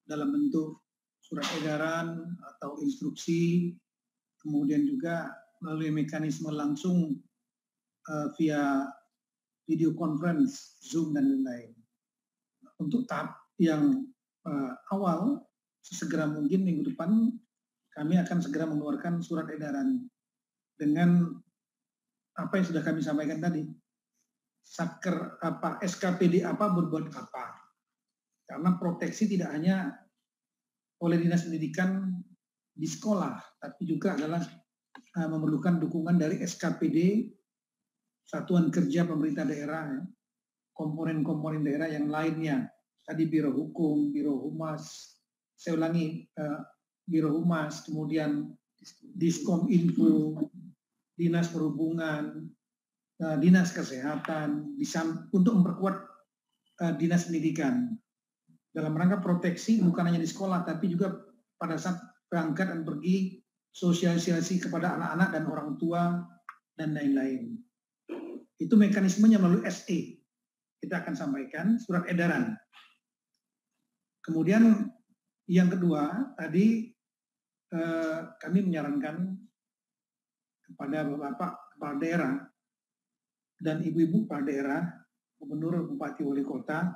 dalam bentuk surat edaran atau instruksi, kemudian juga melalui mekanisme langsung via video conference, Zoom, dan lain-lain. Untuk tahap yang awal, sesegera mungkin minggu depan kami akan segera mengeluarkan surat edaran dengan apa yang sudah kami sampaikan tadi. Satker apa, SKPD apa, berbuat apa. Karena proteksi tidak hanya oleh Dinas Pendidikan di sekolah, tapi juga adalah memerlukan dukungan dari SKPD, Satuan Kerja Pemerintah Daerah, komponen-komponen daerah yang lainnya. Tadi Biro Hukum, Biro Humas, saya ulangi, Biro Humas, kemudian Diskom Info, Dinas Perhubungan, Dinas Kesehatan, untuk memperkuat Dinas Pendidikan. Dalam rangka proteksi bukan hanya di sekolah, tapi juga pada saat berangkat dan pergi, sosialisasi kepada anak-anak dan orang tua, dan lain-lain. Itu mekanismenya melalui SE. Kita akan sampaikan surat edaran. Kemudian yang kedua, tadi kami menyarankan kepada Bapak Kepala Daerah dan Ibu-Ibu Kepala Daerah, Gubernur, Bupati, Wali Kota,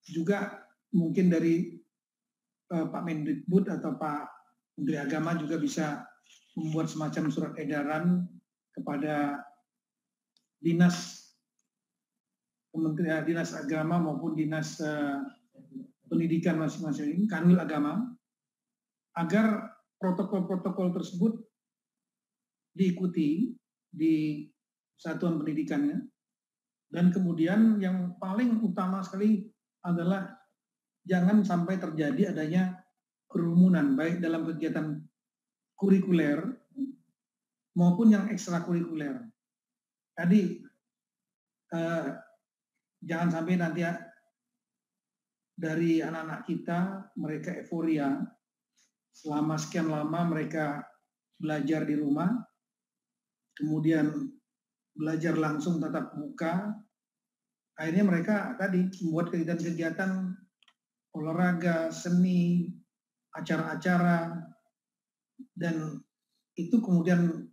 juga mungkin dari Pak Mendikbud atau Pak Menteri Agama juga bisa membuat semacam surat edaran kepada Dinas Kementerian Dinas Agama maupun Dinas Pendidikan masing-masing, Kanwil Agama, agar protokol-protokol tersebut diikuti di satuan pendidikannya. Dan kemudian yang paling utama sekali adalah jangan sampai terjadi adanya kerumunan, baik dalam kegiatan kurikuler maupun yang ekstrakurikuler. Tadi jangan sampai nanti dari anak-anak kita, mereka euforia, selama sekian lama mereka belajar di rumah, kemudian belajar langsung tatap muka, akhirnya mereka tadi membuat kegiatan-kegiatan olahraga, seni, acara-acara, dan itu kemudian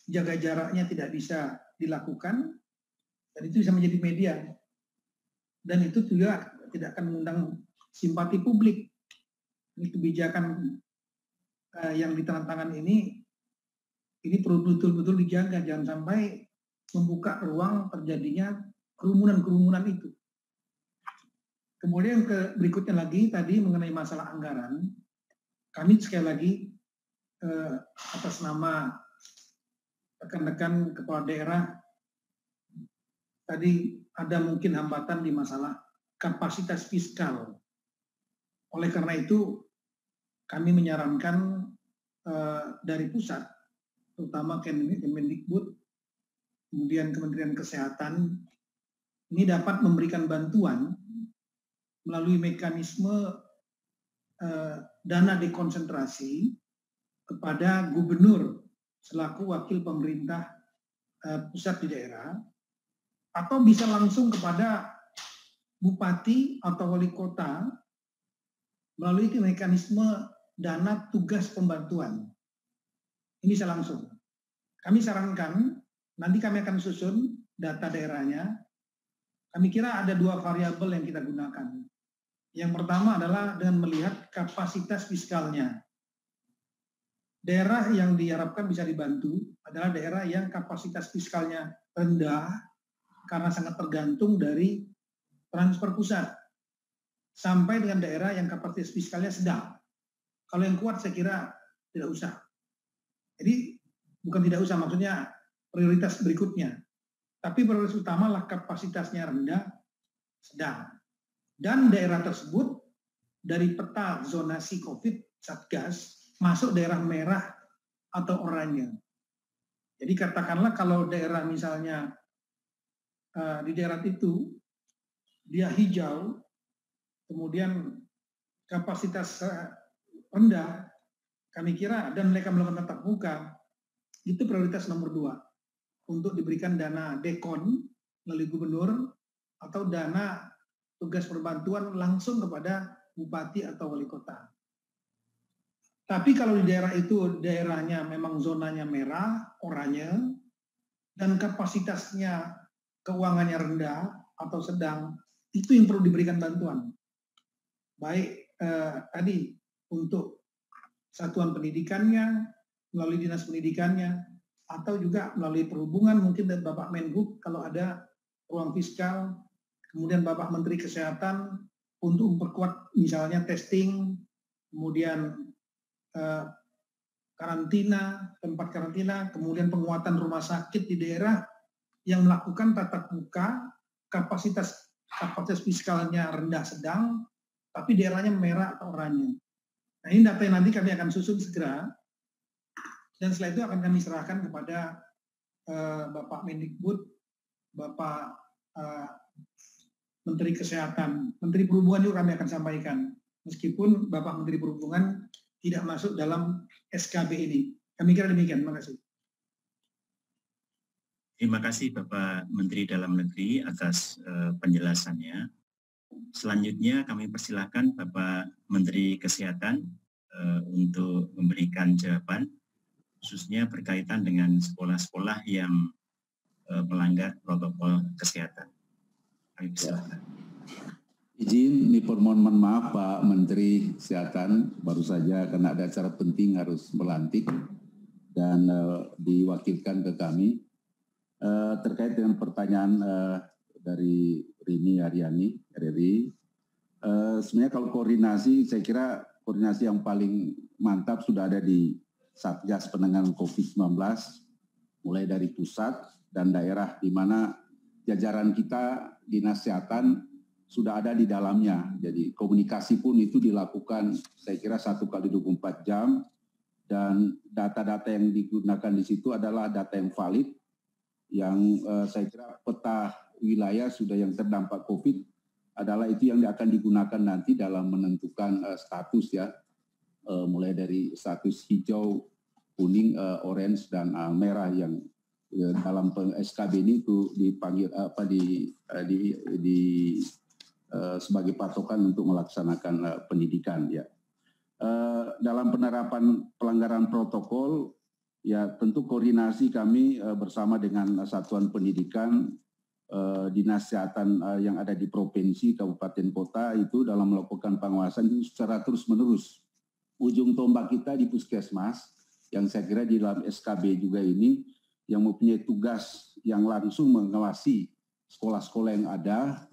jaga jaraknya tidak bisa dilakukan, dan itu bisa menjadi media. Dan itu juga tidak akan mengundang simpati publik. Ini kebijakan yang ditandatangani ini perlu betul-betul dijaga, jangan sampai membuka ruang terjadinya kerumunan-kerumunan itu. Kemudian berikutnya lagi tadi mengenai masalah anggaran, kami sekali lagi atas nama rekan-rekan kepala daerah, tadi ada mungkin hambatan di masalah kapasitas fiskal. Oleh karena itu, kami menyarankan dari pusat, terutama Kemendikbud, kemudian Kementerian Kesehatan, ini dapat memberikan bantuan melalui mekanisme dana dekonsentrasi kepada gubernur selaku wakil pemerintah pusat di daerah, atau bisa langsung kepada bupati atau wali kota melalui mekanisme dana tugas pembantuan. Ini bisa langsung. Kami sarankan, nanti kami akan susun data daerahnya. Kami kira ada dua variabel yang kita gunakan. Yang pertama adalah dengan melihat kapasitas fiskalnya. Daerah yang diharapkan bisa dibantu adalah daerah yang kapasitas fiskalnya rendah karena sangat tergantung dari transfer pusat, sampai dengan daerah yang kapasitas fiskalnya sedang. Kalau yang kuat saya kira tidak usah. Jadi bukan tidak usah, maksudnya prioritas berikutnya. Tapi prioritas utama lah kapasitasnya rendah, sedang. Dan daerah tersebut dari peta zonasi COVID Satgas masuk daerah merah atau oranye. Jadi katakanlah kalau daerah misalnya di daerah itu dia hijau, kemudian kapasitas rendah, kami kira, dan mereka melakukan tatap muka, itu prioritas nomor 2 untuk diberikan dana dekon melalui gubernur atau dana tugas perbantuan langsung kepada bupati atau wali kota. Tapi kalau di daerah itu daerahnya memang zonanya merah, oranye, dan kapasitasnya keuangannya rendah atau sedang, itu yang perlu diberikan bantuan. Baik tadi untuk satuan pendidikannya, melalui dinas pendidikannya, atau juga melalui perhubungan, mungkin dari Bapak Menhub kalau ada ruang fiskal, kemudian Bapak Menteri Kesehatan untuk memperkuat misalnya testing, kemudian karantina, tempat karantina, kemudian penguatan rumah sakit di daerah yang melakukan tatap muka, kapasitas fiskalnya rendah sedang, tapi daerahnya merah atau oranye. Nah, ini data yang nanti kami akan susun segera, dan setelah itu akan kami serahkan kepada Bapak Mendikbud, Bapak Menteri Kesehatan, Menteri Perhubungan juga kami akan sampaikan, meskipun Bapak Menteri Perhubungan tidak masuk dalam SKB ini. Kami kira demikian. Terima kasih. Terima kasih Bapak Menteri Dalam Negeri atas penjelasannya. Selanjutnya kami persilahkan Bapak Menteri Kesehatan untuk memberikan jawaban, khususnya berkaitan dengan sekolah-sekolah yang melanggar protokol kesehatan. Kami persilahkan. Izin mohon maaf Pak Menteri Kesehatan, baru saja karena ada acara penting harus melantik dan diwakilkan ke kami. Terkait dengan pertanyaan dari Rini Haryani, RRI, sebenarnya kalau koordinasi, saya kira koordinasi yang paling mantap sudah ada di Satgas Penanganan COVID-19, mulai dari pusat dan daerah, di mana jajaran kita, Dinas Kesehatan, sudah ada di dalamnya. Jadi komunikasi pun itu dilakukan, saya kira 1 kali 24 jam, dan data-data yang digunakan di situ adalah data yang valid, yang saya kira peta wilayah sudah yang terdampak COVID adalah itu yang akan digunakan nanti dalam menentukan status ya, mulai dari status hijau, kuning, orange, dan merah yang dalam SKB ini itu dipanggil sebagai patokan untuk melaksanakan pendidikan ya. Dalam penerapan pelanggaran protokol ya, tentu koordinasi kami bersama dengan satuan pendidikan, dinas kesehatan yang ada di provinsi, kabupaten, kota itu dalam melakukan pengawasan itu secara terus-menerus. Ujung tombak kita di puskesmas, yang saya kira di dalam SKB juga ini, yang mempunyai tugas yang langsung mengawasi sekolah-sekolah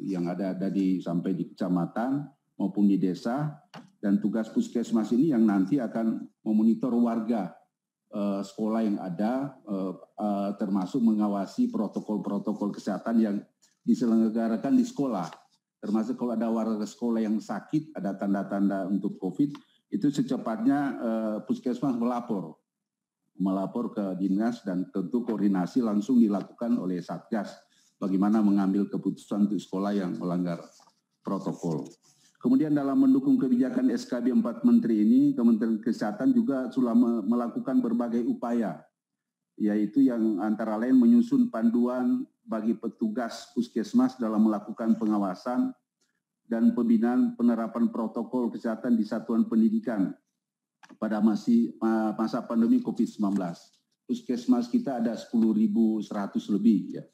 yang ada sampai di kecamatan maupun di desa, dan tugas puskesmas ini yang nanti akan memonitor warga sekolah yang ada, termasuk mengawasi protokol-protokol kesehatan yang diselenggarakan di sekolah. Termasuk kalau ada warga sekolah yang sakit, ada tanda-tanda untuk COVID, itu secepatnya puskesmas melapor ke dinas, dan tentu koordinasi langsung dilakukan oleh Satgas bagaimana mengambil keputusan untuk sekolah yang melanggar protokol. Kemudian dalam mendukung kebijakan SKB 4 Menteri ini, Kementerian Kesehatan juga sudah melakukan berbagai upaya, yaitu yang antara lain menyusun panduan bagi petugas puskesmas dalam melakukan pengawasan dan pembinaan penerapan protokol kesehatan di satuan pendidikan pada masa pandemi COVID-19. Puskesmas kita ada 10.100 lebih. Ya.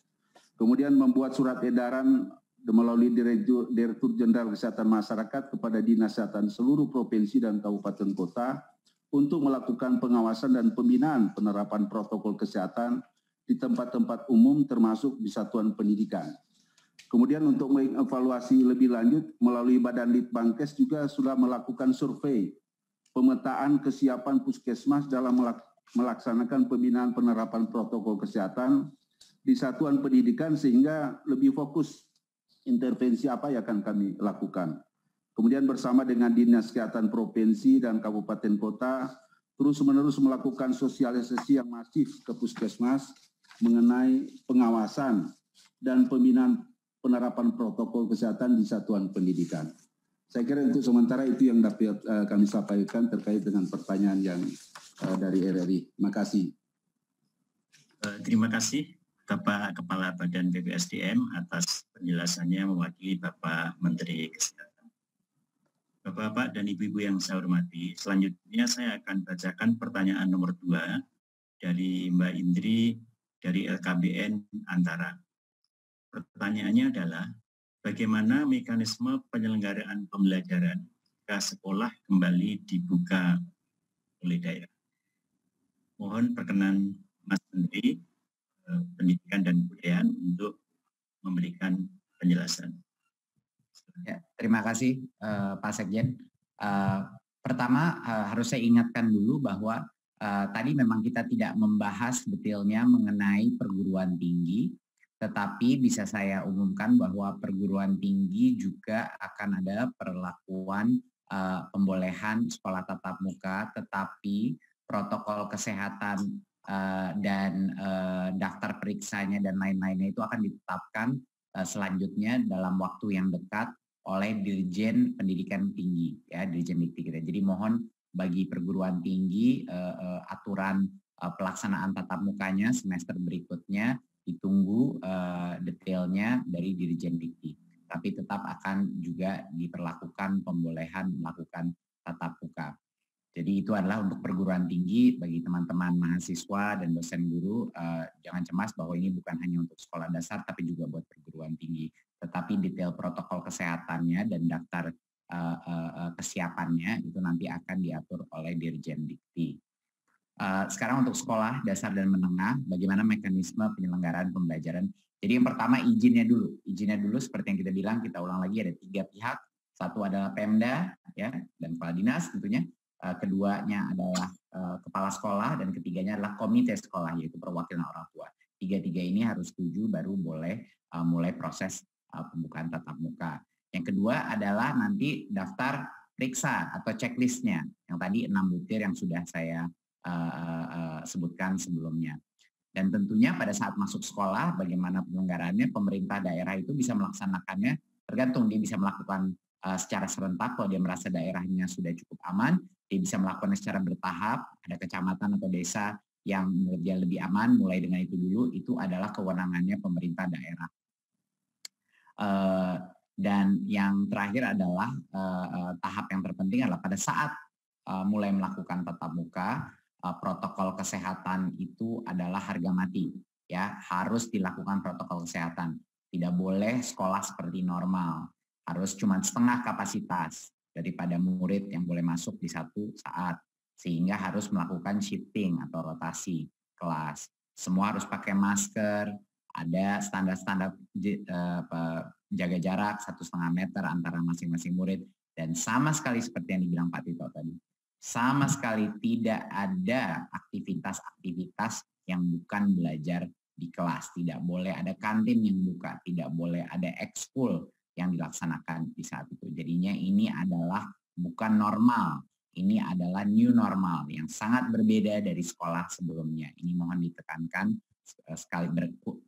Kemudian membuat surat edaran melalui Direktur Jenderal Kesehatan Masyarakat kepada Dinas Kesehatan seluruh provinsi dan kabupaten kota untuk melakukan pengawasan dan pembinaan penerapan protokol kesehatan di tempat-tempat umum termasuk di satuan pendidikan. Kemudian untuk mengevaluasi lebih lanjut melalui Badan Litbangkes juga sudah melakukan survei pemetaan kesiapan puskesmas dalam melaksanakan pembinaan penerapan protokol kesehatan di satuan pendidikan sehingga lebih fokus intervensi apa yang akan kami lakukan. Kemudian bersama dengan Dinas Kesehatan Provinsi dan Kabupaten Kota terus-menerus melakukan sosialisasi yang masif ke puskesmas mengenai pengawasan dan pembinaan penerapan protokol kesehatan di satuan pendidikan. Saya kira untuk sementara itu yang dapat kami sampaikan terkait dengan pertanyaan yang dari RRI. Terima kasih. Terima kasih Bapak Kepala Badan BPSDM atas penjelasannya mewakili Bapak Menteri Kesehatan. Bapak-bapak dan ibu-ibu yang saya hormati, selanjutnya saya akan bacakan pertanyaan nomor 2 dari Mbak Indri dari LKBN Antara. Pertanyaannya adalah, bagaimana mekanisme penyelenggaraan pembelajaran jika sekolah kembali dibuka oleh daerah? Mohon perkenan Mas Menteri Pendidikan dan Kebudayaan untuk memberikan penjelasan. Ya, terima kasih Pak Sekjen. Pertama harus saya ingatkan dulu bahwa tadi memang kita tidak membahas detailnya mengenai perguruan tinggi, tetapi bisa saya umumkan bahwa perguruan tinggi juga akan ada perlakuan pembolehan sekolah tatap muka, tetapi protokol kesehatan dan daftar periksanya dan lain-lainnya itu akan ditetapkan selanjutnya dalam waktu yang dekat oleh Dirjen Pendidikan Tinggi, ya, Dirjen Dikti kita. Jadi mohon bagi perguruan tinggi aturan pelaksanaan tatap mukanya semester berikutnya ditunggu detailnya dari Dirjen Dikti. Tapi tetap akan juga diperlakukan pembolehan melakukan tatap muka. Jadi itu adalah untuk perguruan tinggi. Bagi teman-teman mahasiswa dan dosen guru, jangan cemas bahwa ini bukan hanya untuk sekolah dasar, tapi juga buat perguruan tinggi. Tetapi detail protokol kesehatannya dan daftar kesiapannya itu nanti akan diatur oleh Dirjen Dikti. Sekarang untuk sekolah dasar dan menengah, bagaimana mekanisme penyelenggaraan pembelajaran? Jadi yang pertama izinnya dulu. Izinnya dulu seperti yang kita bilang, kita ulang lagi ada 3 pihak. Satu adalah Pemda, ya, dan kepala dinas tentunya. Keduanya adalah kepala sekolah, dan ketiganya adalah komite sekolah, yaitu perwakilan orang tua. 3-3 ini harus setuju baru boleh mulai proses pembukaan tatap muka. Yang kedua adalah nanti daftar periksa atau checklistnya, yang tadi 6 butir yang sudah saya sebutkan sebelumnya. Dan tentunya pada saat masuk sekolah, bagaimana penyelenggaraannya, pemerintah daerah itu bisa melaksanakannya, tergantung dia bisa melakukan secara serentak. Kalau dia merasa daerahnya sudah cukup aman, dia bisa melakukannya secara bertahap. Ada kecamatan atau desa yang menurut dia lebih aman, mulai dengan itu dulu. Itu adalah kewenangannya pemerintah daerah. Dan yang terakhir adalah tahap yang terpenting adalah pada saat mulai melakukan tatap muka, protokol kesehatan itu adalah harga mati. Ya, harus dilakukan protokol kesehatan. Tidak boleh sekolah seperti normal. Harus cuma setengah kapasitas daripada murid yang boleh masuk di satu saat, sehingga harus melakukan shifting atau rotasi kelas. Semua harus pakai masker, ada standar-standar jaga jarak 1,5 meter antara masing-masing murid, dan sama sekali seperti yang dibilang Pak Tito tadi, sama sekali tidak ada aktivitas-aktivitas yang bukan belajar di kelas. Tidak boleh ada kantin yang buka, tidak boleh ada ekskul yang dilaksanakan di saat itu. Jadinya ini adalah bukan normal, ini adalah new normal yang sangat berbeda dari sekolah sebelumnya. Ini mohon ditekankan,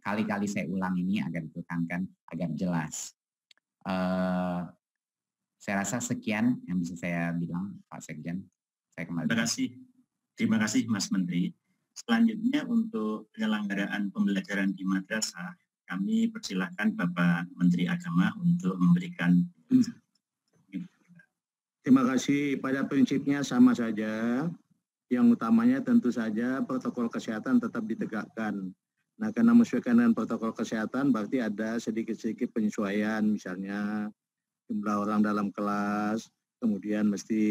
kali-kali saya ulang ini agar ditekankan agar jelas. Saya rasa sekian yang bisa saya bilang, Pak Sekjen. Saya kembali. Terima kasih Mas Menteri. Selanjutnya untuk penyelenggaraan pembelajaran di madrasah, kami persilahkan Bapak Menteri Agama untuk memberikan. Terima kasih. Pada prinsipnya sama saja. Yang utamanya tentu saja protokol kesehatan tetap ditegakkan. Nah, karena menyesuaikan dengan protokol kesehatan berarti ada sedikit-sedikit penyesuaian, misalnya jumlah orang dalam kelas, kemudian mesti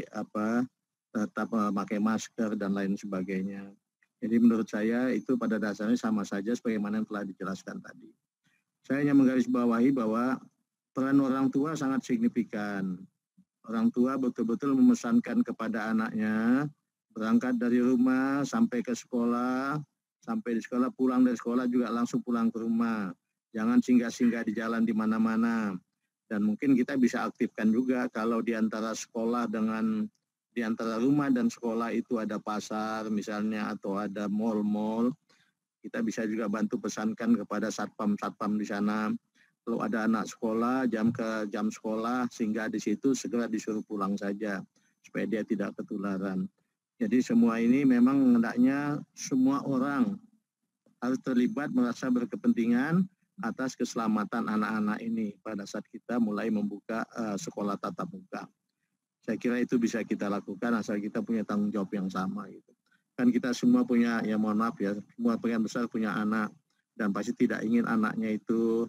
tetap memakai masker dan lain sebagainya. Jadi menurut saya itu pada dasarnya sama saja sebagaimana yang telah dijelaskan tadi. Saya hanya menggarisbawahi bahwa peran orang tua sangat signifikan. Orang tua betul-betul memesankan kepada anaknya, berangkat dari rumah sampai ke sekolah, sampai di sekolah, pulang dari sekolah juga langsung pulang ke rumah. Jangan singgah-singgah di jalan di mana-mana. Dan mungkin kita bisa aktifkan juga kalau di antara sekolah di antara rumah dan sekolah itu ada pasar misalnya atau ada mal-mal, kita bisa juga bantu pesankan kepada satpam-satpam di sana. Kalau ada anak sekolah, jam sekolah, sehingga di situ segera disuruh pulang saja, supaya dia tidak ketularan. Jadi semua ini memang hendaknya semua orang harus terlibat, merasa berkepentingan atas keselamatan anak-anak ini pada saat kita mulai membuka sekolah tatap muka. Saya kira itu bisa kita lakukan asal kita punya tanggung jawab yang sama gitu. Kan kita semua punya, ya mohon maaf ya, semua perusahaan besar punya anak dan pasti tidak ingin anaknya itu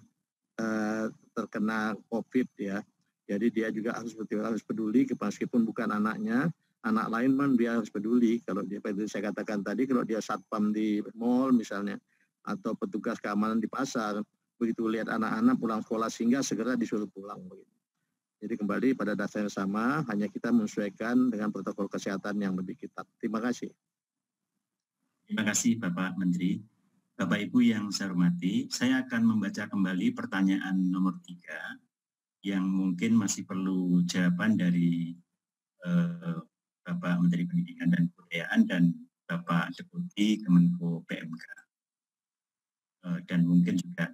terkena COVID ya. Jadi dia juga harus peduli meskipun bukan anaknya, anak lain dia harus peduli. Kalau dia, saya katakan tadi, kalau dia satpam di mall misalnya atau petugas keamanan di pasar, begitu lihat anak-anak pulang sekolah sehingga segera disuruh pulang begitu. Jadi kembali pada dasar yang sama, hanya kita menyesuaikan dengan protokol kesehatan yang lebih ketat. Terima kasih. Terima kasih Bapak Menteri. Bapak Ibu yang saya hormati, saya akan membaca kembali pertanyaan nomor 3 yang mungkin masih perlu jawaban dari Bapak Menteri Pendidikan dan Kebudayaan dan Bapak Deputi Kemenko PMK. Dan mungkin juga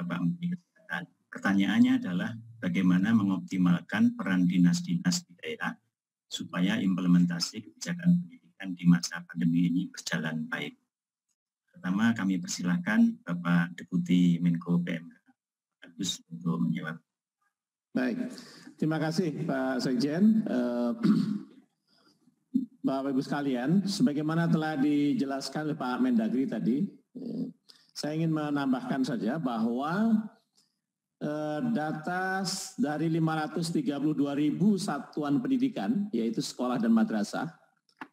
Bapak Menteri Kesehatan. Pertanyaannya adalah bagaimana mengoptimalkan peran dinas-dinas di daerah supaya implementasi kebijakan pendidikan di masa pandemi ini berjalan baik. Pertama, kami persilahkan Bapak Deputi Menko PMK Agus untuk menjawab. Baik, terima kasih Pak Sekjen. Bapak Ibu sekalian, sebagaimana telah dijelaskan oleh Pak Mendagri tadi, saya ingin menambahkan saja bahwa data dari 532.000 satuan pendidikan, yaitu sekolah dan madrasah,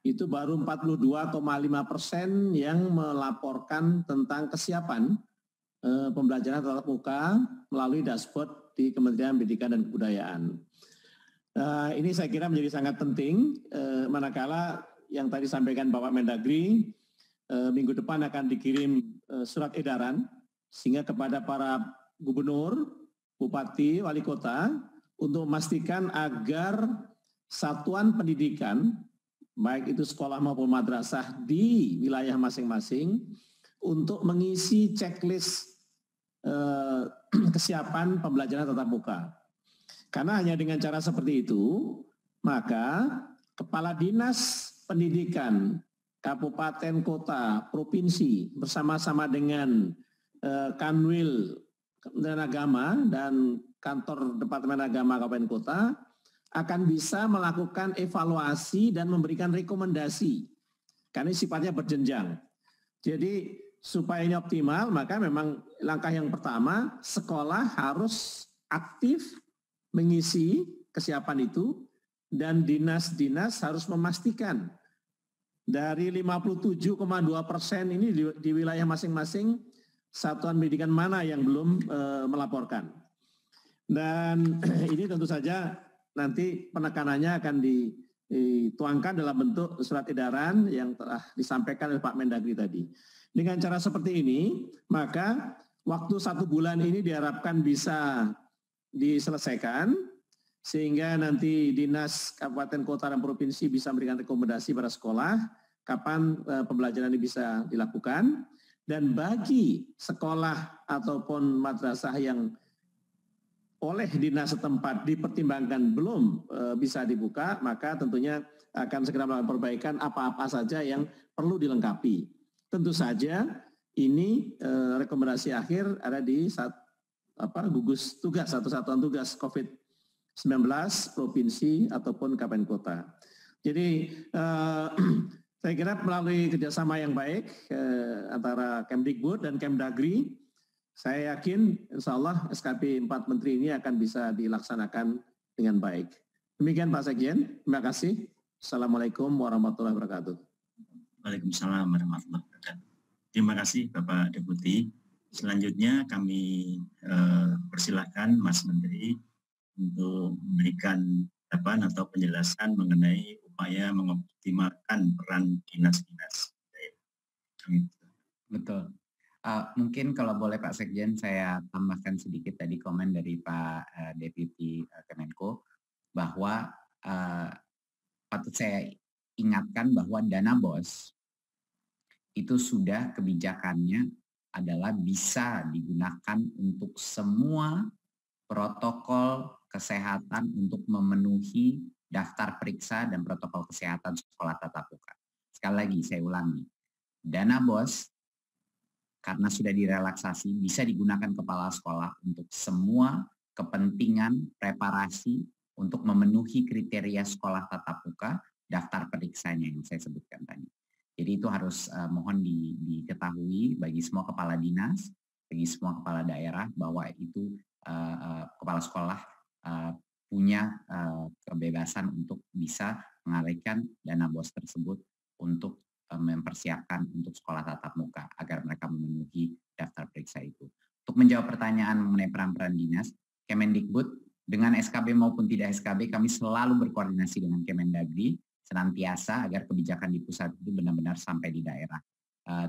itu baru 42,5% yang melaporkan tentang kesiapan pembelajaran tatap muka melalui dashboard di Kementerian Pendidikan dan Kebudayaan. Ini saya kira menjadi sangat penting, manakala yang tadi sampaikan Bapak Mendagri, minggu depan akan dikirim surat edaran sehingga kepada para gubernur, bupati, wali kota untuk memastikan agar satuan pendidikan baik itu sekolah maupun madrasah di wilayah masing-masing untuk mengisi checklist kesiapan pembelajaran tatap muka. Karena hanya dengan cara seperti itu, maka kepala dinas pendidikan kabupaten, kota, provinsi bersama-sama dengan Kanwil Kementerian Agama dan kantor Departemen Agama Kabupaten Kota akan bisa melakukan evaluasi dan memberikan rekomendasi. Karena sifatnya berjenjang. Jadi supaya ini optimal, maka memang langkah yang pertama, sekolah harus aktif mengisi kesiapan itu dan dinas-dinas harus memastikan dari 57,2% ini di wilayah masing-masing satuan pendidikan mana yang belum melaporkan. Dan ini tentu saja nanti penekanannya akan dituangkan dalam bentuk surat edaran yang telah disampaikan oleh Pak Mendagri tadi. Dengan cara seperti ini, maka waktu 1 bulan ini diharapkan bisa diselesaikan, sehingga nanti dinas kabupaten, kota, dan provinsi bisa memberikan rekomendasi pada sekolah kapan pembelajaran ini bisa dilakukan. Dan bagi sekolah ataupun madrasah yang oleh dinas setempat dipertimbangkan belum bisa dibuka, maka tentunya akan segera melakukan perbaikan apa-apa saja yang perlu dilengkapi. Tentu saja ini rekomendasi akhir ada di gugus tugas atau satuan tugas COVID-19 provinsi ataupun kabupaten kota. Jadi saya kira melalui kerjasama yang baik antara Kemdikbud dan Kemdagri, saya yakin insya Allah SKP 4 Menteri ini akan bisa dilaksanakan dengan baik. Demikian Pak Sekjen, terima kasih. Assalamualaikum warahmatullahi wabarakatuh. Waalaikumsalam warahmatullahi wabarakatuh. Terima kasih Bapak Deputi. Selanjutnya kami persilahkan Mas Menteri untuk memberikan jawaban atau penjelasan mengenai upaya mengoptimalkan peran dinas-dinas. Betul. Mungkin kalau boleh Pak Sekjen saya tambahkan sedikit tadi komen dari Pak Deputi Kemenko bahwa patut saya ingatkan bahwa dana BOS itu sudah kebijakannya adalah bisa digunakan untuk semua protokol kesehatan untuk memenuhi daftar periksa dan protokol kesehatan sekolah tatap muka. Sekali lagi saya ulangi, dana BOS karena sudah direlaksasi bisa digunakan kepala sekolah untuk semua kepentingan preparasi untuk memenuhi kriteria sekolah tatap muka, daftar periksanya yang saya sebutkan tadi. Jadi itu harus mohon diketahui bagi semua kepala dinas, bagi semua kepala daerah bahwa itu kepala sekolah punya kebebasan untuk bisa mengalihkan dana BOS tersebut untuk mempersiapkan untuk sekolah tatap muka agar mereka memenuhi daftar periksa itu. Untuk menjawab pertanyaan mengenai peran-peran dinas, Kemendikbud dengan SKB maupun tidak SKB kami selalu berkoordinasi dengan Kemendagri senantiasa agar kebijakan di pusat itu benar-benar sampai di daerah.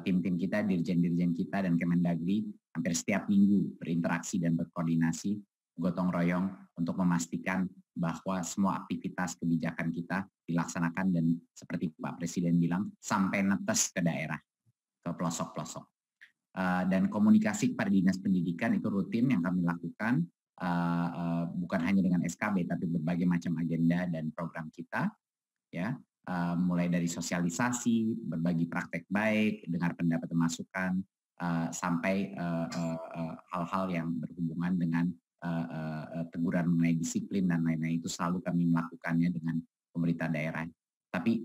Tim-tim kita, dirjen-dirjen kita dan Kemendagri hampir setiap minggu berinteraksi dan berkoordinasi gotong royong untuk memastikan bahwa semua aktivitas kebijakan kita dilaksanakan dan seperti Pak Presiden bilang sampai netes ke daerah, ke pelosok-pelosok. Dan komunikasi kepada dinas pendidikan itu rutin yang kami lakukan, bukan hanya dengan SKB tapi berbagai macam agenda dan program kita, ya, mulai dari sosialisasi, berbagi praktek baik, dengar pendapat dan masukan, sampai hal-hal yang berhubungan dengan teguran mengenai disiplin dan lain-lain itu selalu kami melakukannya dengan pemerintah daerah. Tapi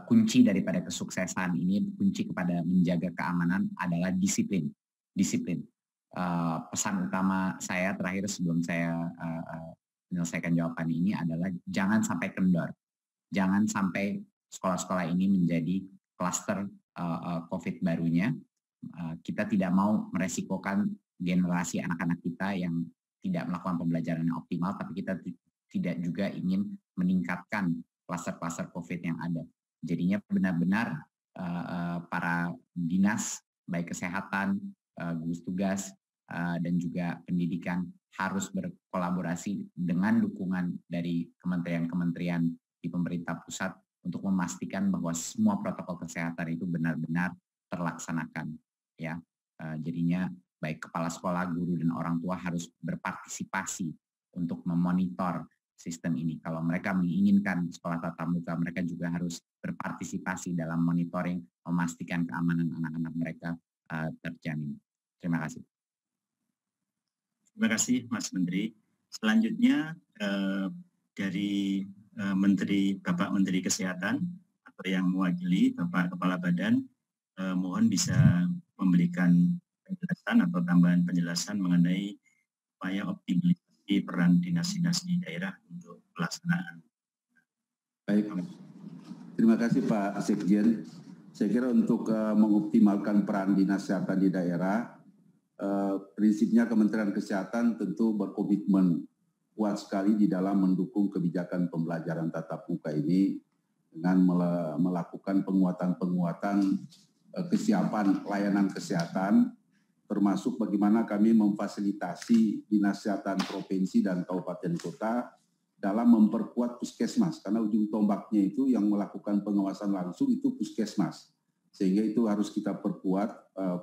kunci daripada kesuksesan ini, kunci kepada menjaga keamanan adalah disiplin. Disiplin. Pesan utama saya terakhir sebelum saya menyelesaikan jawaban ini adalah jangan sampai kendor. Jangan sampai sekolah-sekolah ini menjadi klaster COVID barunya. Kita tidak mau meresikokan generasi anak-anak kita yang tidak melakukan pembelajaran yang optimal, tapi kita tidak juga ingin meningkatkan klaster-klaster COVID yang ada. Jadinya benar-benar para dinas, baik kesehatan, gugus tugas, dan juga pendidikan harus berkolaborasi dengan dukungan dari kementerian-kementerian di pemerintah pusat untuk memastikan bahwa semua protokol kesehatan itu benar-benar terlaksanakan. Ya, jadinya baik kepala sekolah, guru, dan orang tua harus berpartisipasi untuk memonitor sistem ini. Kalau mereka menginginkan sekolah tatap muka, mereka juga harus berpartisipasi dalam monitoring, memastikan keamanan anak-anak mereka terjamin. Terima kasih. Terima kasih Mas Menteri. Selanjutnya dari Bapak Menteri Kesehatan atau yang mewakili Bapak Kepala Badan, mohon bisa memberikan penjelasan atau tambahan penjelasan mengenai upaya optimalisasi peran dinas-dinas di daerah untuk pelaksanaan. Baik, terima kasih Pak Sekjen. Saya kira untuk mengoptimalkan peran dinas kesehatan di daerah, prinsipnya Kementerian Kesehatan tentu berkomitmen kuat sekali di dalam mendukung kebijakan pembelajaran tatap muka ini dengan melakukan penguatan-penguatan kesiapan layanan kesehatan, termasuk bagaimana kami memfasilitasi dinas kesehatan provinsi dan kabupaten kota dalam memperkuat puskesmas, karena ujung tombaknya itu yang melakukan pengawasan langsung itu puskesmas, sehingga itu harus kita perkuat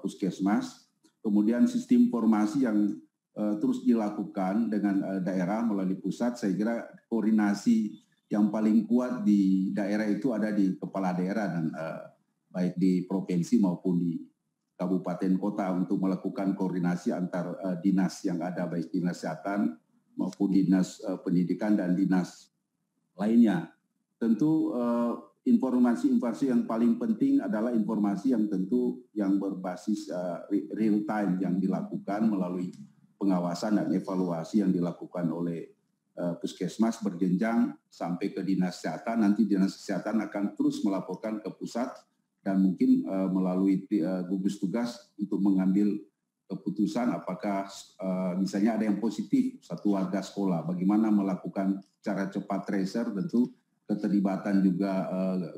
puskesmas. Kemudian sistem informasi yang terus dilakukan dengan daerah melalui pusat, saya kira koordinasi yang paling kuat di daerah itu ada di kepala daerah dan baik di provinsi maupun di kabupaten kota untuk melakukan koordinasi antar dinas yang ada, baik dinas kesehatan maupun dinas pendidikan dan dinas lainnya. Tentu informasi-informasi yang paling penting adalah informasi yang tentu yang berbasis real time yang dilakukan melalui pengawasan dan evaluasi yang dilakukan oleh puskesmas berjenjang sampai ke dinas kesehatan. Nanti dinas kesehatan akan terus melaporkan ke pusat dan mungkin melalui gugus tugas untuk mengambil keputusan apakah misalnya ada yang positif satu warga sekolah, bagaimana melakukan cara cepat tracer, tentu keterlibatan juga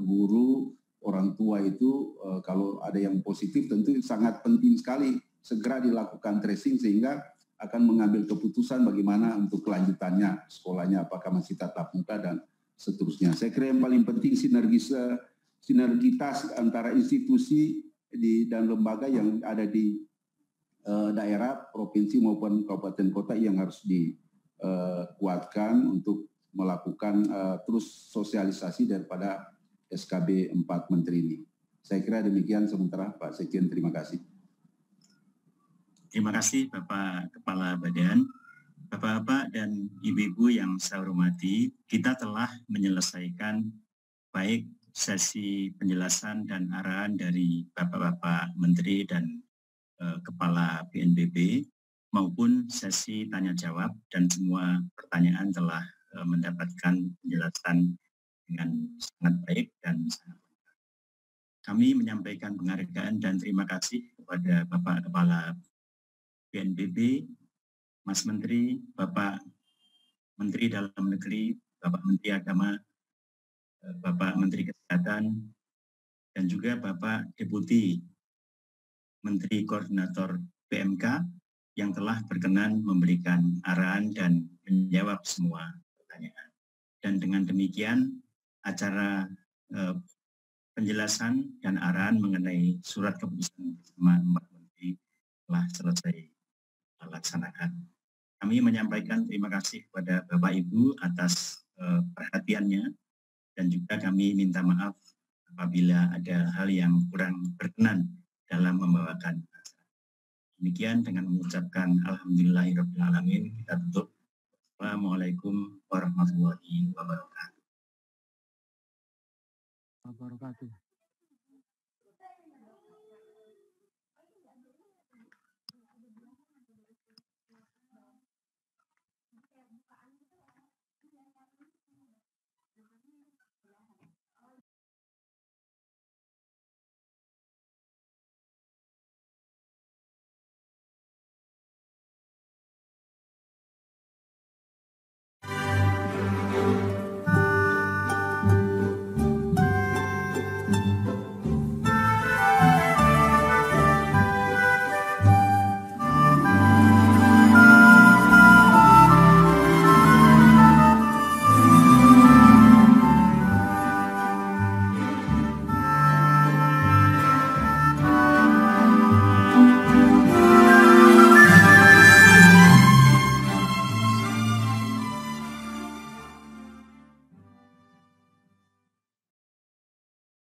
guru, orang tua itu kalau ada yang positif tentu sangat penting sekali segera dilakukan tracing sehingga akan mengambil keputusan bagaimana untuk kelanjutannya sekolahnya, apakah masih tatap muka dan seterusnya. Saya kira yang paling penting sinergitas antara institusi dan lembaga yang ada di daerah, provinsi maupun kabupaten kota yang harus dikuatkan untuk melakukan terus sosialisasi daripada SKB 4 Menteri ini. Saya kira demikian sementara Pak Sekjen, terima kasih. Terima kasih Bapak Kepala Badan. Bapak-bapak dan ibu-ibu yang saya hormati, kita telah menyelesaikan baik sesi penjelasan dan arahan dari Bapak-bapak Menteri dan Kepala BNPB maupun sesi tanya jawab, dan semua pertanyaan telah mendapatkan penjelasan dengan sangat baik dan sangat lengkap. Kami menyampaikan penghargaan dan terima kasih kepada Bapak Kepala BNPB, Mas Menteri, Bapak Menteri Dalam Negeri, Bapak Menteri Agama, Bapak Menteri Kesehatan, dan juga Bapak Deputi Menteri Koordinator PMK yang telah berkenan memberikan arahan dan menjawab semua pertanyaan. Dan dengan demikian, acara penjelasan dan arahan mengenai surat keputusan bersama 4 Menteri telah selesai dilaksanakan. Kami menyampaikan terima kasih kepada Bapak Ibu atas perhatiannya, dan juga kami minta maaf apabila ada hal yang kurang berkenan dalam membawakan acara. Demikian dengan mengucapkan alhamdulillahirrahmanirrahim, kita tutup. Wassalamualaikum warahmatullahi wabarakatuh.